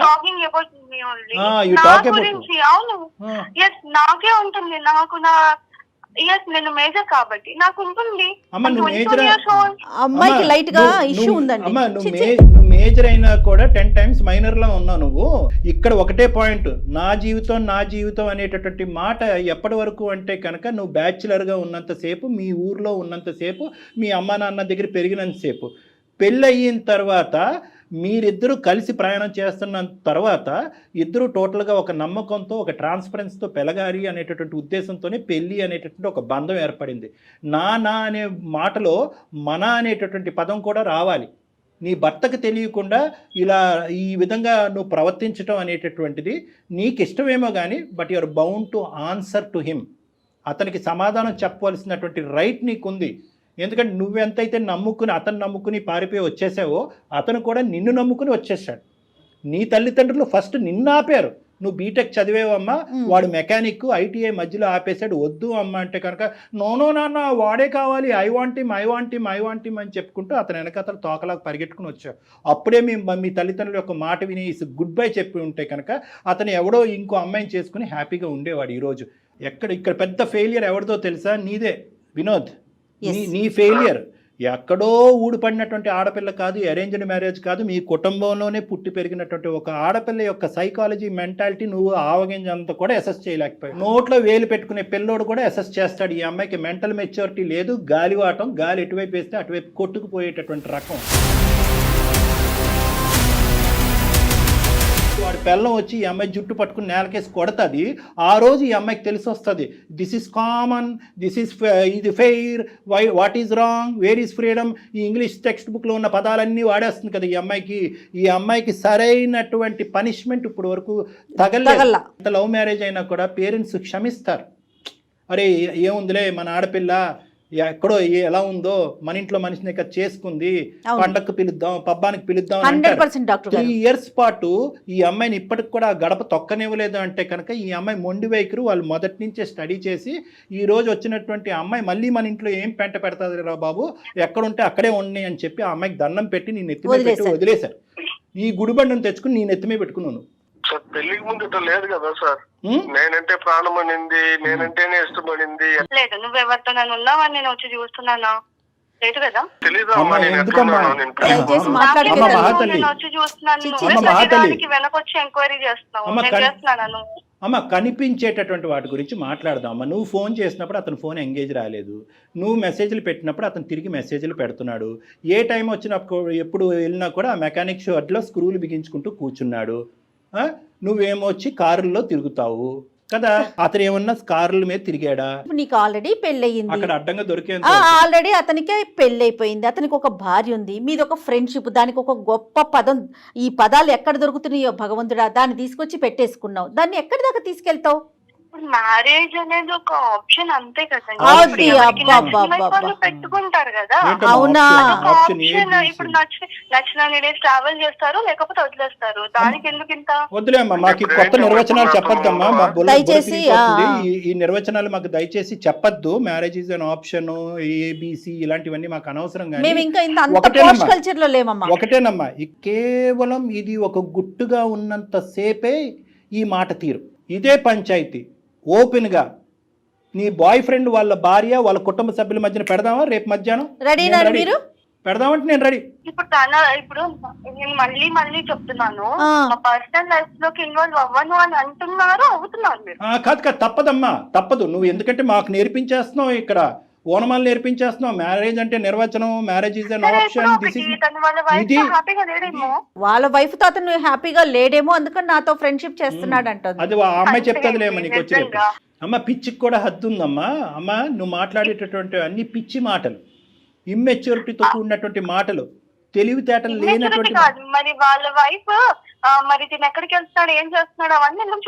[SPEAKER 4] నాకే ఉంటుంది, నాకు నా నేను మేజర్ కాబట్టి నాకు ఉంటుంది.
[SPEAKER 3] అమ్మాయికి లైట్ గా ఇష్యూ ఉందండి.
[SPEAKER 2] నువ్వు మేజర్ అయినా కూడా 10 times మైనర్ లా ఉన్నావు నువ్వు. ఇక్కడ ఒకటే పాయింట్, నా జీవితం అనేటటువంటి మాట ఎప్పటి వరకు అంటే కనుక నువ్వు బ్యాచులర్గా ఉన్నంతసేపు, మీ ఊర్లో ఉన్నంతసేపు, మీ అమ్మా నాన్న దగ్గర పెరిగినంతసేపు. పెళ్ళి అయిన తర్వాత మీరిద్దరూ కలిసి ప్రయాణం చేస్తున్న తర్వాత ఇద్దరు టోటల్గా ఒక నమ్మకంతో, ఒక ట్రాన్స్పరెన్స్తో పెరగాలి అనేటటువంటి ఉద్దేశంతోనే పెళ్ళి అనేటటువంటి ఒక బంధం ఏర్పడింది. నా అనే మాటలో మన అనేటటువంటి పదం కూడా రావాలి. నీ భర్తకు తెలియకుండా ఇలా ఈ విధంగా నువ్వు ప్రవర్తించడం అనేటటువంటిది నీకు ఇష్టమేమో కానీ, but your bound to answer to him. అతనికి సమాధానం చెప్పవలసినటువంటి రైట్ నీకుంది. ఎందుకంటే నువ్వెంతైతే అతను నమ్ముకుని పారిపోయి వచ్చేసావో, అతను కూడా నిన్ను నమ్ముకుని వచ్చేసాడు. నీ తల్లిదండ్రులు ఫస్ట్ నిన్ను ఆపారు. నువ్వు బీటెక్ చదివేవమ్మా, వాడు మెకానిక్, ఐటీఐ మధ్యలో ఆపేశాడు. వద్దు అమ్మ అంటే కనుక నోనో నాన్న వాడే కావాలి, ఐ వాంట్ హిమ్ అని చెప్పుకుంటూ అతను వెనకతలు తోకలాగా పరిగెట్టుకుని వచ్చావు. అప్పుడే మీ తల్లిదండ్రుల యొక్క మాట విని గుడ్ బై చెప్పి ఉంటే కనుక అతను ఎవడో ఇంకో అమ్మాయిని చేసుకుని హ్యాపీగా ఉండేవాడు. ఈరోజు ఇక్కడ పెద్ద ఫెయిలియర్ ఎవరిదో తెలుసా? నీదే వినోద్. నీ ఫెయిలియర్ ఎక్కడో ఊడిపడినటువంటి ఆడపిల్ల కాదు, అరేంజ్డ్ మ్యారేజ్ కాదు, మీ కుటుంబంలోనే పుట్టి పెరిగినటువంటి ఒక ఆడపిల్ల యొక్క సైకాలజీ, మెంటాలిటీ నువ్వు ఆవగింజంతా కూడా అసెస్ చేయలేకపోయావు. నోట్లో వేలు పెట్టుకునే పిల్లోడు కూడా అసెస్ చేస్తాడు, ఈ అమ్మాయికి మెంటల్ మెచ్యూరిటీ లేదు, గాలివాటం, గాలి ఎటువైపు వేస్తే అటువైపు కొట్టుకుపోయేటటువంటి రకం. వాడి పిల్లం వచ్చి ఈ అమ్మాయి జుట్టు పట్టుకుని నేలకేసి కొడుతుంది. ఆ రోజు ఈ అమ్మాయికి తెలిసి వస్తుంది, దిస్ ఈజ్ కామన్, ఇది fair, what is wrong, where is freedom. ఈ ఇంగ్లీష్ టెక్స్ట్ బుక్లో ఉన్న పదాలన్నీ వాడేస్తుంది కదా ఈ అమ్మాయికి సరైనటువంటి పనిష్మెంట్ ఇప్పుడు వరకు తగల. లవ్ మ్యారేజ్ అయినా కూడా పేరెంట్స్ క్షమిస్తారు. అరే ఏముందిలే, మన ఆడపిల్ల ఎక్కడో ఎలా ఉందో, మన ఇంట్లో మనిషిని ఇక్కడ చేసుకుంది, పండగకు పిలుద్దాం, పబ్బానికి పిలుద్దాం. 3 years పాటు ఈ అమ్మాయిని ఇప్పటికి కూడా గడప తొక్కనివ్వలేదు అంటే కనుక ఈ అమ్మాయి మొండి వైఖరి. వాళ్ళు మొదటి నుంచే స్టడీ చేసి ఈ రోజు వచ్చినటువంటి అమ్మాయి మళ్ళీ మన ఇంట్లో ఏం పెంట పెడతాది రా బాబు, ఎక్కడుంటే అక్కడే ఉన్నాయి అని చెప్పి ఆ అమ్మాయికి దండం పెట్టి నీ నెత్తిమే పెట్టి వదిలేశారు. ఈ గుడిబండను తెచ్చుకుని నీ నెత్తిమే పెట్టుకున్నాను.
[SPEAKER 1] సార్ పెళ్లికి ముందు ఇట్లా లేదు కదా సార్. నేనంటే ప్రాణం అనింది, నేనంటేనే ఇష్టపడింది.
[SPEAKER 4] లేదు, నువ్వు ఎవరితో నన్ను ఉన్నావని నేను వచ్చి చూస్తున్నానా? లేదు కదా.
[SPEAKER 1] తెలీదా
[SPEAKER 3] దయచేసి మాట్లాడకండి.
[SPEAKER 4] వచ్చి చూస్తున్నాను, నువ్వే వెనకొచ్చి ఎంక్వైరీ చేస్తున్నావు. నేను చేస్తున్నాను.
[SPEAKER 2] అమ్మ కనిపించేటటువంటి వాటి గురించి మాట్లాడదాం అమ్మ. నువ్వు ఫోన్ చేసినప్పుడు అతను ఫోన్ ఎంగేజ్ రాలేదు, నువ్వు మెసేజ్లు పెట్టినప్పుడు అతను తిరిగి మెసేజ్లు పెడుతున్నాడు. ఏ టైం వచ్చినప్పుడు ఎప్పుడు వెళ్ళినా కూడా ఆ మెకానిక్ షెడ్లో స్క్రూలు బిగించుకుంటూ కూర్చున్నాడు. నువ్వేమో వచ్చి కారుల్లో తిరుగుతావు కదా. అతను ఏమన్నా కార్ల మీద తిరిగాడా?
[SPEAKER 3] నీకు ఆల్రెడీ పెళ్ళయింది,
[SPEAKER 2] అక్కడ అడ్డంగా దొరికే
[SPEAKER 3] ఆల్రెడీ అతనికి పెళ్ళైపోయింది, అతనికి ఒక భార్య ఉంది, మీది ఒక ఫ్రెండ్షిప్, దానికి ఒక గొప్ప పదం. ఈ పదాలు ఎక్కడ దొరుకుతున్నాయో భగవంతుడా, దాన్ని తీసుకొచ్చి పెట్టేసుకున్నావు. దాన్ని ఎక్కడి దాకా తీసుకెళ్తావు?
[SPEAKER 4] మ్యారేజ్ అనేది ఒక ఆప్షన్ అంతే కదా. పెట్టుకుంటారు కదా.
[SPEAKER 3] అవునా?
[SPEAKER 4] ఇప్పుడు నచ్చిన డేస్ ట్రావెల్ చేస్తారు, లేకపోతే వదిలేస్తారు. దానికి ఎందుకు ఇంత?
[SPEAKER 2] వదిలేమ్మా, మాకు కొత్త నిర్వచనాలు చెప్పొద్దమ్మా. దయచేసి ఈ నిర్వచనాలు మాకు దయచేసి చెప్పొద్దు. Marriage is an option, ABC ఇలాంటివన్నీ మాకు అనవసరం. ఒకటేనమ్మా, కేవలం ఇది ఒక గుట్టుగా ఉన్నంత సేపే ఈ మాట తీరు. ఇదే పంచాయతీ ఓపెన్గా నీ బాయ్ ఫ్రెండ్ వాళ్ళ భార్య వాళ్ళ కుటుంబ సభ్యుల మధ్యన పెడదామా రేపు మధ్యాహ్నం?
[SPEAKER 3] మీరు
[SPEAKER 2] పెడదామంటే నేను రెడీ.
[SPEAKER 4] ఇప్పుడు నేను మళ్ళీ చెప్తున్నాను, పర్సనల్ లైఫ్ లోకి ఇన్వాల్వ్ అవ్వను అని అవుతున్నారు మీరు.
[SPEAKER 2] కాదు తప్పదమ్మా, తప్పదు. నువ్వు ఎందుకంటే మాకు నేర్పించేస్తున్నావు, ఇక్కడ ఓనమాలు నేర్పించేస్తున్నావు. మ్యారేజ్ అంటే నిర్వచనం, మ్యారేజ్ ఇస్ అన్ ఆప్షన్. ఇది
[SPEAKER 3] వాళ్ళ వైఫ్ తో అతను హ్యాపీగా లేడేమో, అందుకని నాతో ఫ్రెండ్షిప్ చేస్తున్నాడు అంటుంది.
[SPEAKER 2] అది ఆ అమ్మాయి చెప్తాదిలేమో నీకు వచ్చి. అమ్మ పిచ్చికి కూడా హద్దు ఉందమ్మా. అమ్మ నువ్వు మాట్లాడేటటువంటి అన్ని పిచ్చి మాటలు, ఇమ్మెచ్యూరిటీతో కూడినటువంటి మాటలు, తెలివితేటలు లేనటువంటి.
[SPEAKER 4] మరి వాళ్ళ వైఫ్ మరి తిని ఎక్కడికి వెళ్తున్నాడు, ఏం చేస్తున్నాడు అవన్నీ ఎందుకు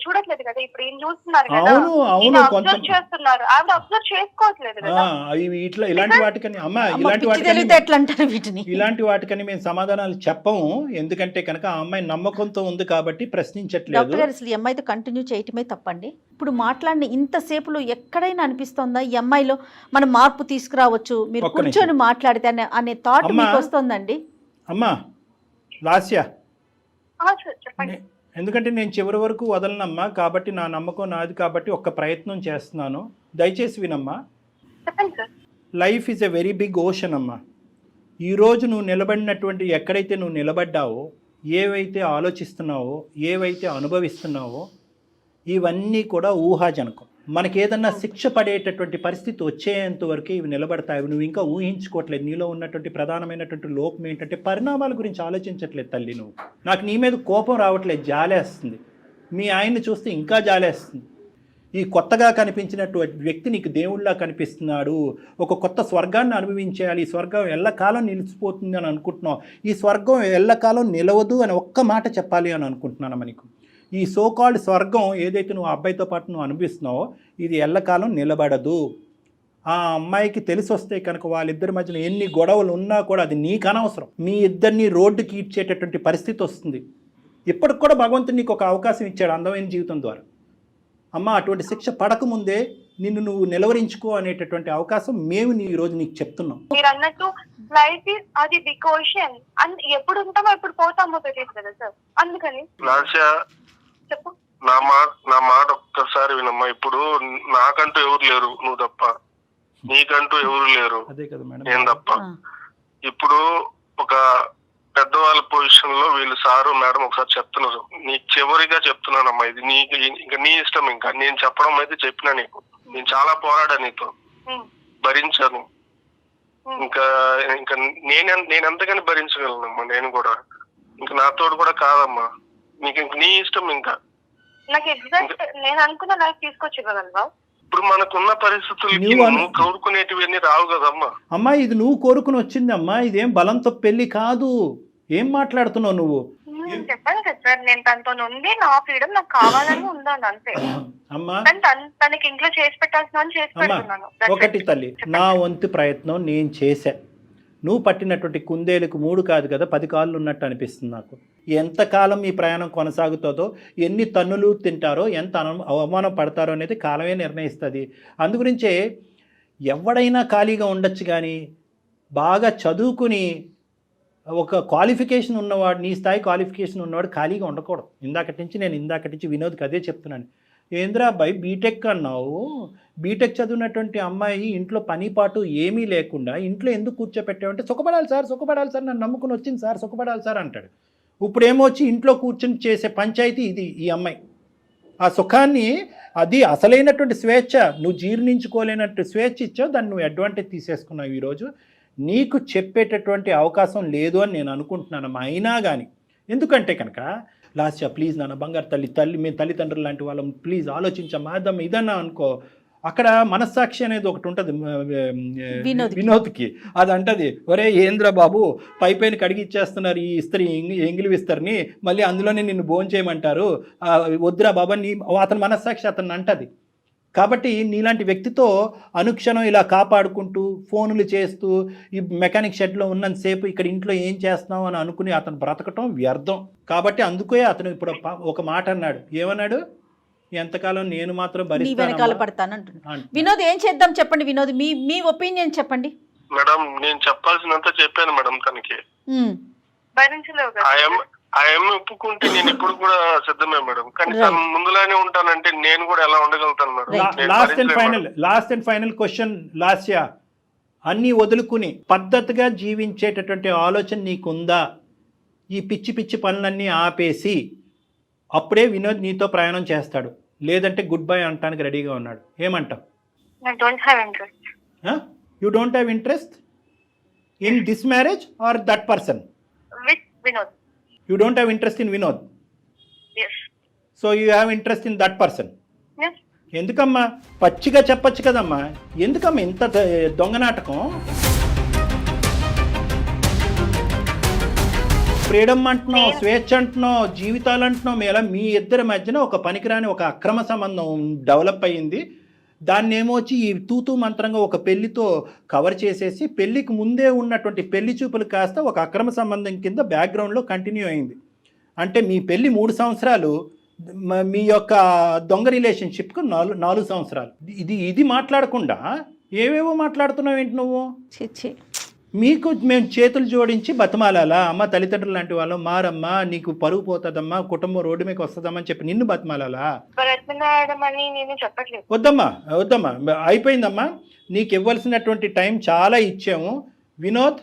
[SPEAKER 4] చూడట్లేదు కదా. ఇప్పుడు ఏం చూస్తున్నారు కదా, అబ్జర్వ్ చేస్తున్నారు. ఆవిడ అబ్జర్వ్ చేసుకోవట్లేదు కదా.
[SPEAKER 2] ఇలాంటి వాటికని అమ్మ, ఇలాంటి వాటికని మేము సమాధానాలు చెప్పము. ఎందుకంటే కనుక ఆ అమ్మాయి నమ్మకంతో ఉంది కాబట్టి ప్రశ్నించట్లేదు.
[SPEAKER 3] అసలు ఈ అమ్మాయితో కంటిన్యూ చేయటమే తప్పండి. ఇప్పుడు మాట్లాడిన ఇంతసేపులో ఎక్కడైనా అనిపిస్తుందా ఈ అమ్మాయిలో మనం మార్పు తీసుకురావచ్చు, మీరు కూర్చొని మాట్లాడితే అనే థాట్ మీకు వస్తుందండి?
[SPEAKER 2] అమ్మా లాస్య,
[SPEAKER 4] చెప్పండి.
[SPEAKER 2] ఎందుకంటే నేను చివరి వరకు వదలనమ్మా, కాబట్టి నా నమ్మకం నాది కాబట్టి ఒక్క ప్రయత్నం చేస్తున్నాను. దయచేసి వినమ్మా. Life is a very big ocean అమ్మా. ఈరోజు నువ్వు నిలబడినటువంటి ఎక్కడైతే నువ్వు నిలబడ్డావో, ఏవైతే ఆలోచిస్తున్నావో, ఏవైతే అనుభవిస్తున్నావో, ఇవన్నీ కూడా ఊహాజనకం. మనకి ఏదన్నా శిక్ష పడేటటువంటి పరిస్థితి వచ్చేంత వరకు ఇవి నిలబడతాయి. నువ్వు ఇంకా ఊహించుకోవట్లేదు. నీలో ఉన్నటువంటి ప్రధానమైనటువంటి లోపం ఏంటంటే పరిణామాల గురించి ఆలోచించట్లేదు తల్లి. నువ్వు నాకు నీ మీద కోపం రావట్లేదు, జాలేస్తుంది. మీ ఆయన్ని చూస్తే ఇంకా జాలేస్తుంది. ఈ కొత్తగా కనిపించినటువంటి వ్యక్తి నీకు దేవుళ్ళలా కనిపిస్తున్నాడు. ఒక కొత్త స్వర్గాన్ని అనుభవించేయాలి, ఈ స్వర్గం ఎల్లకాలం నిలిచిపోతుంది అని అనుకుంటున్నావు. ఈ స్వర్గం ఎల్లకాలం నిలవదు అని ఒక్క మాట చెప్పాలి అని అనుకుంటున్నాను. నీకు ఈ సోకాల్డ్ స్వర్గం ఏదైతే నువ్వు ఆ అబ్బాయితో పాటు నువ్వు అనిపిస్తున్నావో ఇది ఎల్లకాలం నిలబడదు. ఆ అమ్మాయికి తెలిసి వస్తే కనుక వాళ్ళిద్దరి మధ్యలో ఎన్ని గొడవలు ఉన్నా కూడా అది నీకు అనవసరం. మీ ఇద్దరిని రోడ్డుకి ఇచ్చేటటువంటి పరిస్థితి వస్తుంది. ఇప్పటికి కూడా భగవంతుడు నీకు ఒక అవకాశం ఇచ్చాడు అందమైన జీవితం ద్వారా. అమ్మ అటువంటి శిక్ష పడకముందే నిన్ను నువ్వు నిలవరించుకో అనేటటువంటి అవకాశం మేము ఈరోజు నీకు చెప్తున్నాం.
[SPEAKER 4] మీరు అన్నట్టు లైఫ్ అది బిగ్ ఓషన్, ఎప్పుడు ఉంటామో ఎప్పుడు పోతామో తెలియదు కదా సార్. అందుకని
[SPEAKER 1] నా మాట ఒక్కసారి వినమ్మా. ఇప్పుడు నాకంటూ ఎవరు లేరు, నువ్వు తప్ప. నీకంటూ ఎవరు లేరు, నేను తప్ప. ఇప్పుడు ఒక పెద్దవాళ్ళ పొజిషన్ లో వీళ్ళు సారు మేడం ఒకసారి చెప్తున్నారు. నీకు చివరిగా చెప్తున్నానమ్మా, ఇది నీకు ఇంకా నీ ఇష్టం. ఇంకా నేను చెప్పడం అయితే చెప్పినా నీకు. నేను చాలా పోరాడా నీతో, భరించాను. ఇంకా ఇంకా నేను ఎంతగాని భరించగలనమ్మా. నేను కూడా ఇంకా నాతోడు కూడా కాదమ్మా. నీకు ఇంక నీ ఇష్టం. ఇంకా
[SPEAKER 4] నాకు ఎగ్జాక్ట్ నేను అనుకున్న లైఫ్ తీసుకొచ్చి ఇవ్వగలవా?
[SPEAKER 1] ఇప్పుడు మనకున్న పరిస్థితులకి నువ్వు కోరుకునేటివన్నీ రావు కదమ్మా.
[SPEAKER 2] అమ్మా ఇది నువ్వు కోరుకుని వచ్చిందమ్మా, ఇదేం బలంతో పెళ్లి కాదు. ఏం మాట్లాడుతున్నావు నువ్వు?
[SPEAKER 4] చెప్పాను కదా సార్, నేను తనతో ఉంది, నా ఫ్రీడమ్ నాకు కావాలని ఉండాలి అంతే.
[SPEAKER 2] అమ్మా
[SPEAKER 4] తనకి ఇంట్లో చేసి పెట్టాల్సిన చేసి పెడుతున్నాను.
[SPEAKER 2] ఒకటి తల్లి, నా వంతు ప్రయత్నం నేను చేశా. నువ్వు పట్టినటువంటి కుందేలకు 3 కాదు కదా 10 కాళ్ళు ఉన్నట్టు అనిపిస్తుంది నాకు. ఎంతకాలం ఈ ప్రయాణం కొనసాగుతుందో, ఎన్ని తన్నులు తింటారో, ఎంత అవమానం పడతారో అనేది కాలమే నిర్ణయిస్తుంది. అందుగురించే ఎవడైనా ఖాళీగా ఉండొచ్చు, కానీ బాగా చదువుకుని ఒక క్వాలిఫికేషన్ ఉన్నవాడు, నీ స్థాయి క్వాలిఫికేషన్ ఉన్నవాడు ఖాళీగా ఉండకూడదు. ఇందాకటి నుంచి వినోద్కి అదే చెప్తున్నాను. ఏంద్రా అబ్బాయి బీటెక్ అన్నావు, బీటెక్ చదివినటువంటి అమ్మాయి ఇంట్లో పని పాటు ఏమీ లేకుండా ఇంట్లో ఎందుకు కూర్చోపెట్టావంటే సుఖపడాలి సార్ నన్ను నమ్ముకుని వచ్చింది సార్, సుఖపడాలి సార్ అంటాడు. ఇప్పుడేమో వచ్చి ఇంట్లో కూర్చొని చేసే పంచాయతీ ఇది ఈ అమ్మాయి. ఆ సుఖాన్ని, అది అసలైనటువంటి స్వేచ్ఛ, నువ్వు జీర్ణించుకోలేనట్టు స్వేచ్ఛ ఇచ్చావు, దాన్ని నువ్వు అడ్వాంటేజ్ తీసేసుకున్నావు. ఈరోజు నీకు చెప్పేటటువంటి అవకాశం లేదు అని నేను అనుకుంటున్నాను. అయినా కానీ ఎందుకంటే కనుక లాస్య ప్లీజ్ నాన్న బంగారు తల్లి మేము తల్లిదండ్రులు లాంటి వాళ్ళం, ప్లీజ్ ఆలోచించమ్మా అదమ్మా ఇదన్నా అనుకో. అక్కడ మనస్సాక్షి అనేది ఒకటి ఉంటుంది వినోద్కి. అది అంటది, ఒరే ఏంద్ర బాబు పైపైన కడిగి ఇచ్చేస్తున్నారు ఈ ఇస్త్రీ ఎంగిలి విస్తరిని, మళ్ళీ అందులోనే నిన్ను భోంచేయమంటారు, వద్దురా బాబా నీ అతని మనస్సాక్షి అతన్ని అంటది. కాబట్టి నీలాంటి వ్యక్తితో అనుక్షణం ఇలా కాపాడుకుంటూ ఫోనులు చేస్తూ ఈ మెకానిక్ షెడ్లో ఉన్నంతసేపు ఇక్కడ ఇంట్లో ఏం చేస్తున్నావు అని అనుకుని అతను బ్రతకటం వ్యర్థం. కాబట్టి అందుకే అతను ఇప్పుడు ఒక మాట అన్నాడు, ఏమన్నాడు, ఎంతకాలం నేను మాత్రం
[SPEAKER 3] భరిస్తాను. వినోద్ ఏం చేద్దాం చెప్పండి వినోద్, మీ ఒపీనియన్ చెప్పండి.
[SPEAKER 1] మేడం నేను చెప్పాల్సినంత చెప్పాను మేడం తనకి. ఆయన ఒప్పుకుంటే నేను ఇప్పుడు కూడా సిద్ధమే మేడం, కానీ తను ముందులానే ఉంటానంటే నేను కూడా ఎలా ఉండగలుగుతాను madam.
[SPEAKER 2] Last and final question Lasya, అన్నీ వదులుకుని పద్ధతిగా జీవించేటటువంటి ఆలోచన నీకుందా? ఈ పిచ్చి పనులన్నీ ఆపేసి అప్పుడే వినోద్ నీతో ప్రయాణం చేస్తాడు, లేదంటే గుడ్ బై అంటానికి రెడీగా ఉన్నాడు. ఏమంటావు? You don't have interest in this marriage or that person? You don't have interest in Vinod?
[SPEAKER 4] Yes.
[SPEAKER 2] So you have interest in that person?
[SPEAKER 4] Yes.
[SPEAKER 2] ఎందుకమ్మా పచ్చిగా చెప్పచ్చు కదమ్మా, ఎందుకమ్మా ఇంత దొంగ నాటకం? ఫ్రీడమ్ అంటున్నావు, స్వేచ్ఛ అంటున్నావు, జీవితాలు అంటున్నావు, ఎలా మీ ఇద్దరి మధ్యన ఒక పనికిరాని ఒక అక్రమ సంబంధం డెవలప్ అయ్యింది. దాన్ని ఏమొచ్చి ఈ తూతూ మంత్రంగా ఒక పెళ్లితో కవర్ చేసేసి పెళ్లికి ముందే ఉన్నటువంటి పెళ్లి చూపులు కాస్త ఒక అక్రమ సంబంధం కింద బ్యాక్గ్రౌండ్లో కంటిన్యూ అయింది. అంటే మీ పెళ్లి 3 సంవత్సరాలు, మీ యొక్క దొంగ రిలేషన్షిప్కు 4 సంవత్సరాలు. ఇది మాట్లాడకుండా ఏవేవో మాట్లాడుతున్నావు ఏంటి నువ్వు? మీకు మేము చేతులు జోడించి బతిమాలాలా? అమ్మ తల్లిదండ్రులు లాంటి వాళ్ళం మారమ్మా, నీకు పరుగు పోతుందమ్మా, కుటుంబం రోడ్డు మీకు వస్తుందమ్మా అని చెప్పి నిన్ను బతిమాలాలా? వద్దమ్మా అయిపోయిందమ్మా, నీకు ఇవ్వాల్సినటువంటి టైం చాలా ఇచ్చాము. వినోద్,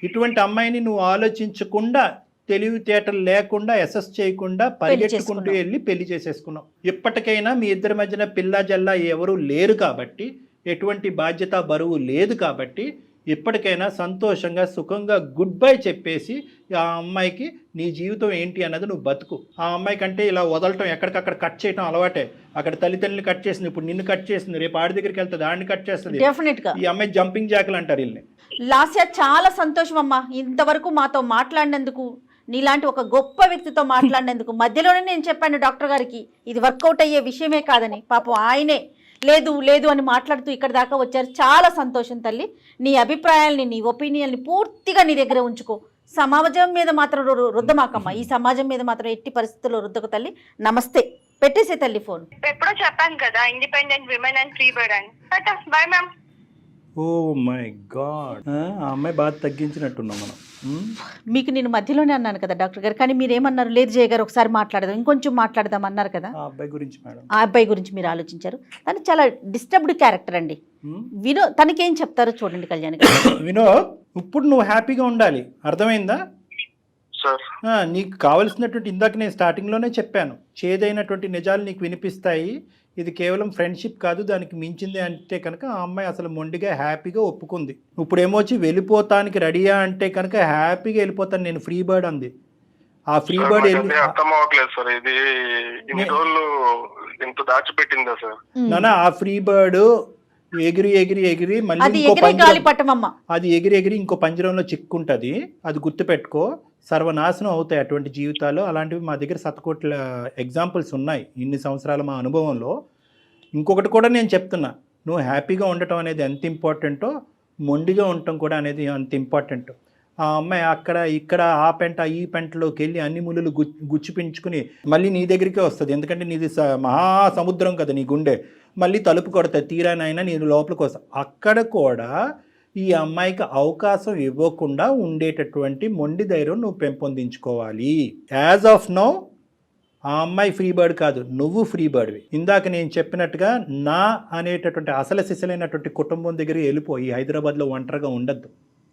[SPEAKER 2] ఇటువంటి అమ్మాయిని నువ్వు ఆలోచించకుండా, తెలివితేటలు లేకుండా, అసెస్ చేయకుండా పరిగెట్టుకుంటూ వెళ్ళి పెళ్లి చేసేసుకున్నావు. ఇప్పటికైనా మీ ఇద్దరి మధ్యన పిల్ల జల్లా ఎవరు లేరు కాబట్టి, ఎటువంటి బాధ్యత బరువు లేదు కాబట్టి ఇప్పటికైనా సంతోషంగా సుఖంగా గుడ్ బై చెప్పేసి ఆ అమ్మాయికి నీ జీవితం ఏంటి అన్నది నువ్వు బతుకు. ఆ అమ్మాయి కంటే ఇలా వదలటం, ఎక్కడికక్కడ కట్ చేయటం అలవాటే. అక్కడ తల్లిదండ్రులు కట్ చేసింది, ఇప్పుడు నిన్ను కట్ చేసింది, రేపు ఆడి దగ్గరికి వెళ్తుంది, ఆడిని కట్ చేస్తుంది. ఈ అమ్మాయి జంపింగ్ జాకులు అంటారు వీళ్ళని.
[SPEAKER 3] లాస్య చాలా సంతోషం అమ్మా, ఇంతవరకు మాతో మాట్లాడినందుకు, నీలాంటి ఒక గొప్ప వ్యక్తితో మాట్లాడినందుకు. మధ్యలోనే నేను చెప్పాను డాక్టర్ గారికి ఇది వర్కౌట్ అయ్యే విషయమే కాదని, పాపం ఆయనే లేదు అని మాట్లాడుతూ ఇక్కడ దాకా వచ్చారు. చాలా సంతోషం తల్లి. నీ అభిప్రాయాల్ని, నీ ఒపీనియన్ని పూర్తిగా నీ దగ్గర ఉంచుకో. సమాజం మీద మాత్రం రుద్దమాకమ్మ, ఈ సమాజం మీద మాత్రం ఎట్టి పరిస్థితుల్లో రుద్దకు తల్లి. నమస్తే, పెట్టేసే తల్లి ఫోన్.
[SPEAKER 4] ఎప్పుడో చెప్పాను కదా, independent women and free bird అని. Bye ma'am.
[SPEAKER 2] Oh my god, ఆ అమ్మాయి బాగా తగ్గించినట్టున్నాం మనం.
[SPEAKER 3] మీకు నేను మధ్యలోనే అన్నాను కదా డాక్టర్ గారు, కానీ మీరేమన్నారు, లేదు జయ గారు ఒకసారి మాట్లాడదాం, ఇంకొంచెం మాట్లాడదాం అన్నారు కదా.
[SPEAKER 2] ఆ అబ్బాయి గురించి మేడం,
[SPEAKER 3] ఆ అబ్బాయి గురించి మీరు ఆలోచించారు. తను చాలా డిస్టర్బ్డ్ క్యారెక్టర్ అండి. వినోద్ తనకేం చెప్తారో చూడండి కళ్యాణ్ గారు.
[SPEAKER 2] వినోద్, ఇప్పుడు నువ్వు హ్యాపీగా ఉండాలి, అర్థమైందా? నీకు కావలసినటువంటి, ఇందాక నేను స్టార్టింగ్లోనే చెప్పాను, చేదైనటువంటి నిజాలు నీకు వినిపిస్తాయి. ఇది కేవలం ఫ్రెండ్షిప్ కాదు, దానికి మించింది అంటే కనుక ఆ అమ్మాయి అసలు మొండిగా హ్యాపీగా ఒప్పుకుంది. ఇప్పుడు ఏమొచ్చి వెళ్ళిపోతానికి రెడీయా అంటే కనుక హ్యాపీగా వెళ్ళిపోతాను నేను, ఫ్రీ బర్డ్ అంది. ఆ ఫ్రీ బర్డ్ నానా, ఆ ఫ్రీ బర్డ్ ఎగిరి మళ్ళీ అది ఎగిరి ఇంకో పంజరంలో చిక్కుంటది. అది గుర్తుపెట్టుకో, సర్వనాశనం అవుతాయి అటువంటి జీవితాలు. అలాంటివి మా దగ్గర శతకోట్ల ఎగ్జాంపుల్స్ ఉన్నాయి ఇన్ని సంవత్సరాల మా అనుభవంలో. ఇంకొకటి కూడా నేను చెప్తున్నా, నువ్వు హ్యాపీగా ఉండటం అనేది ఎంత ఇంపార్టెంటో, మొండిగా ఉండటం కూడా అనేది అంత ఇంపార్టెంట్. ఆ అమ్మాయి అక్కడ ఇక్కడ ఆ పెంట ఈ పెంటలోకి వెళ్ళి అన్ని ముళ్ళు గుచ్చిపించుకుని మళ్ళీ నీ దగ్గరికే వస్తుంది. ఎందుకంటే నీది మహాసముద్రం కదా నీ గుండె. మళ్ళీ తలుపు కొడతాయి, తీరానైనా నేను లోపలికి వస్తా. అక్కడ కూడా ఈ అమ్మాయికి అవకాశం ఇవ్వకుండా ఉండేటటువంటి మొండి ధైర్యం నువ్వు పెంపొందించుకోవాలి. యాజ్ ఆఫ్ నౌ ఆ అమ్మాయి ఫ్రీ బర్డ్ కాదు, నువ్వు ఫ్రీ బర్డ్వి. ఇందాక నేను చెప్పినట్టుగా నా అనేటటువంటి అసలు సిసలైనటువంటి కుటుంబం దగ్గర వెళ్ళిపోయి హైదరాబాద్లో ఒంటరిగా ఉండద్దు.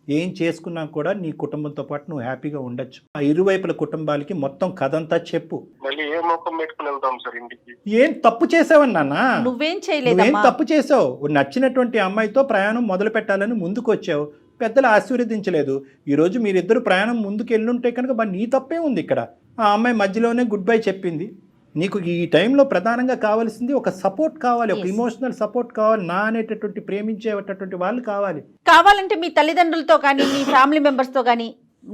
[SPEAKER 2] ఏం చేసుకున్నా కూడా నీ కుటుంబంతో పాటు నువ్వు హ్యాపీగా ఉండొచ్చు. ఆ ఇరువైపుల కుటుంబాలకి మొత్తం కథంతా చెప్పు.
[SPEAKER 1] మళ్ళీ ఏ మొక్కం పెట్టుకుని వెళ్తాం సార్ ఇంటికి?
[SPEAKER 2] ఏం తప్పు చేసావని నాన్న?
[SPEAKER 3] నువ్వేం చేయలేదు,
[SPEAKER 2] నువ్వేం తప్పు చేసావు? నచ్చినటువంటి అమ్మాయితో ప్రయాణం మొదలు పెట్టాలని ముందుకు వచ్చావు, పెద్దలు ఆశీర్వదించలేదు. ఈరోజు మీరిద్దరు ప్రయాణం ముందుకు వెళ్ళుంటే కనుక మరి నీ తప్పే ఉంది ఇక్కడ. ఆ అమ్మాయి మధ్యలోనే గుడ్ బై చెప్పింది. నీకు ఈ టైంలో ప్రధానంగా కావాల్సింది ఒక సపోర్ట్ కావాలి, ఒక ఇమోషనల్ సపోర్ట్ కావాలి. నా అనేటటువంటి ప్రేమించేటటువంటి వాళ్ళు కావాలంటే
[SPEAKER 3] మీ తల్లిదండ్రులతో కానీ మీ ఫ్యామిలీ మెంబర్స్తో కానీ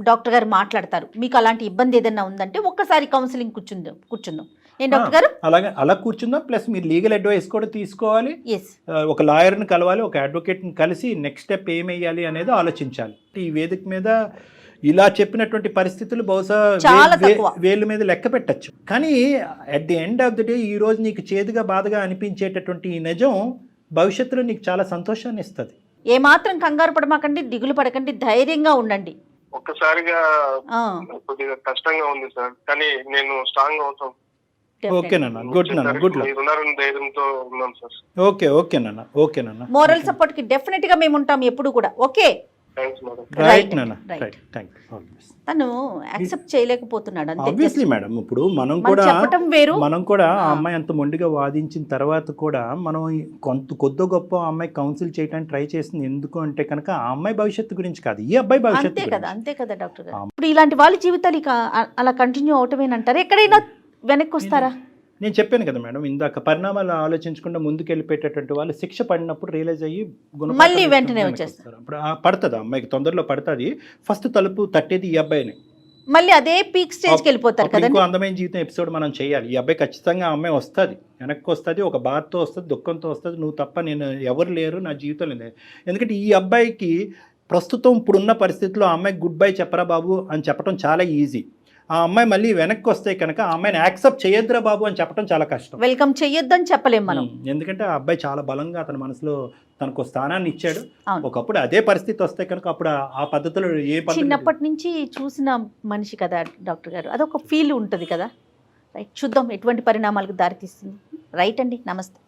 [SPEAKER 3] డాక్టర్ గారు మాట్లాడతారు. మీకు అలాంటి ఇబ్బంది ఏదైనా ఉందంటే ఒక్కసారి కౌన్సిలింగ్ కూర్చుందాం. ఏం డాక్టర్ గారు?
[SPEAKER 2] అలా కూర్చుందాం. ప్లస్ మీరు లీగల్ అడ్వైస్ కూడా తీసుకోవాలి, ఒక లాయర్ని కలవాలి, ఒక అడ్వకేట్ని కలిసి నెక్స్ట్ స్టెప్ ఏమేయాలి అనేది ఆలోచించాలి. ఈ వేదిక మీద ఇలా చెప్పినటువంటి పరిస్థితులు బహుశా వేళ్ళ మీద లెక్క పెట్టచ్చు. కానీ at the end of the day ఈ రోజు నీకు చేదుగా బాధగా అనిపించేటటువంటి ఈ నిజం భవిష్యత్తులో నీకు చాలా సంతోషాన్ని ఇస్తుంది.
[SPEAKER 3] ఏమాత్రం కంగారు పడమాకండి, దిగులు పడకండి, ధైర్యంగా ఉండండి.
[SPEAKER 1] ఒక్కసారిగా కొద్దిగా కష్టంగా ఉంది సార్, కానీ నేను స్ట్రాంగ్ అవుతాం.
[SPEAKER 2] ఓకేనన్నా, గుడ్ నాన్న, గుడ్ లక్.
[SPEAKER 1] ధైర్యంతో ఉన్నాం సార్.
[SPEAKER 2] ఓకేనన్నా.
[SPEAKER 3] మోరల్ సపోర్ట్ కి డెఫినెట్ గా మేము ఉంటాం ఎప్పుడు కూడా. ఓకే,
[SPEAKER 2] రైట్ నాన్న, రైట్. థాంక్యూ.
[SPEAKER 3] తను యాక్సెప్ట్ చేయలేకపోతున్నాడు అంతే.
[SPEAKER 2] ఆబ్వియస్లీ మేడం, ఇప్పుడు మనం కూడా ఆ అమ్మాయి అంత మొండిగా వాదించిన తర్వాత కూడా మనం కొద్ది గొప్ప అమ్మాయి కౌన్సిల్ చేయడానికి ట్రై చేసింది. ఎందుకు అంటే కనుక ఆ అమ్మాయి భవిష్యత్తు గురించి కాదు, ఈ అబ్బాయి భవిష్యత్తు.
[SPEAKER 3] అంతే కదా డాక్టర్ గారు. ఇప్పుడు ఇలాంటి వాళ్ళ జీవితాలు ఇక అలా కంటిన్యూ అవటమేనంటారు? ఎక్కడైనా వెనక్కి వస్తారా?
[SPEAKER 2] నేను చెప్పాను కదా మేడం ఇందాక, పరిణామాలు ఆలోచించకుండా ముందుకు వెళ్ళిపోయేటటువంటి వాళ్ళు శిక్ష పడినప్పుడు రియలైజ్ అయ్యి
[SPEAKER 3] మళ్ళీ వెంటనే వచ్చేస్తారు.
[SPEAKER 2] అప్పుడు పడుతుంది, అమ్మాయికి తొందరలో పడుతుంది. ఫస్ట్ తలుపు తట్టేది ఈ అబ్బాయిని.
[SPEAKER 3] మళ్ళీ అదే పీక్ స్టేజ్కి వెళ్ళిపోతారు కదా.
[SPEAKER 2] ఇంకో అందమైన జీవితం ఎపిసోడ్ మనం చేయాలి. ఈ అబ్బాయి ఖచ్చితంగా ఆ అమ్మాయి వస్తుంది, వెనక్కి వస్తుంది, ఒక బాధతో వస్తుంది, దుఃఖంతో వస్తుంది. నువ్వు తప్ప నేను ఎవరు లేరు నా జీవితంలో లేదు. ఎందుకంటే ఈ అబ్బాయికి ప్రస్తుతం ఇప్పుడున్న పరిస్థితుల్లో ఆ అమ్మాయికి గుడ్ బై చెప్పరా బాబు అని చెప్పడం చాలా ఈజీ. ఆ అమ్మాయి మళ్ళీ వెనక్కి వస్తే కనుక ఆ అమ్మాయిని యాక్సెప్ట్ చేయొద్దురా బాబు అని చెప్పడం చాలా కష్టం.
[SPEAKER 3] వెల్కమ్ చేయొద్దని చెప్పలేం మనం.
[SPEAKER 2] ఎందుకంటే ఆ అబ్బాయి చాలా బలంగా అతని మనసులో తనకు స్థానాన్ని ఇచ్చాడు. ఒకప్పుడు అదే పరిస్థితి వస్తే కనుక అప్పుడు ఆ పద్ధతిలో
[SPEAKER 3] చిన్నప్పటి నుంచి చూసిన మనిషి కదా డాక్టర్ గారు, అదొక ఫీల్ ఉంటుంది కదా. రైట్, చూద్దాం ఎటువంటి పరిణామాలకు దారితీస్తుంది. రైట్ అండి, నమస్తే.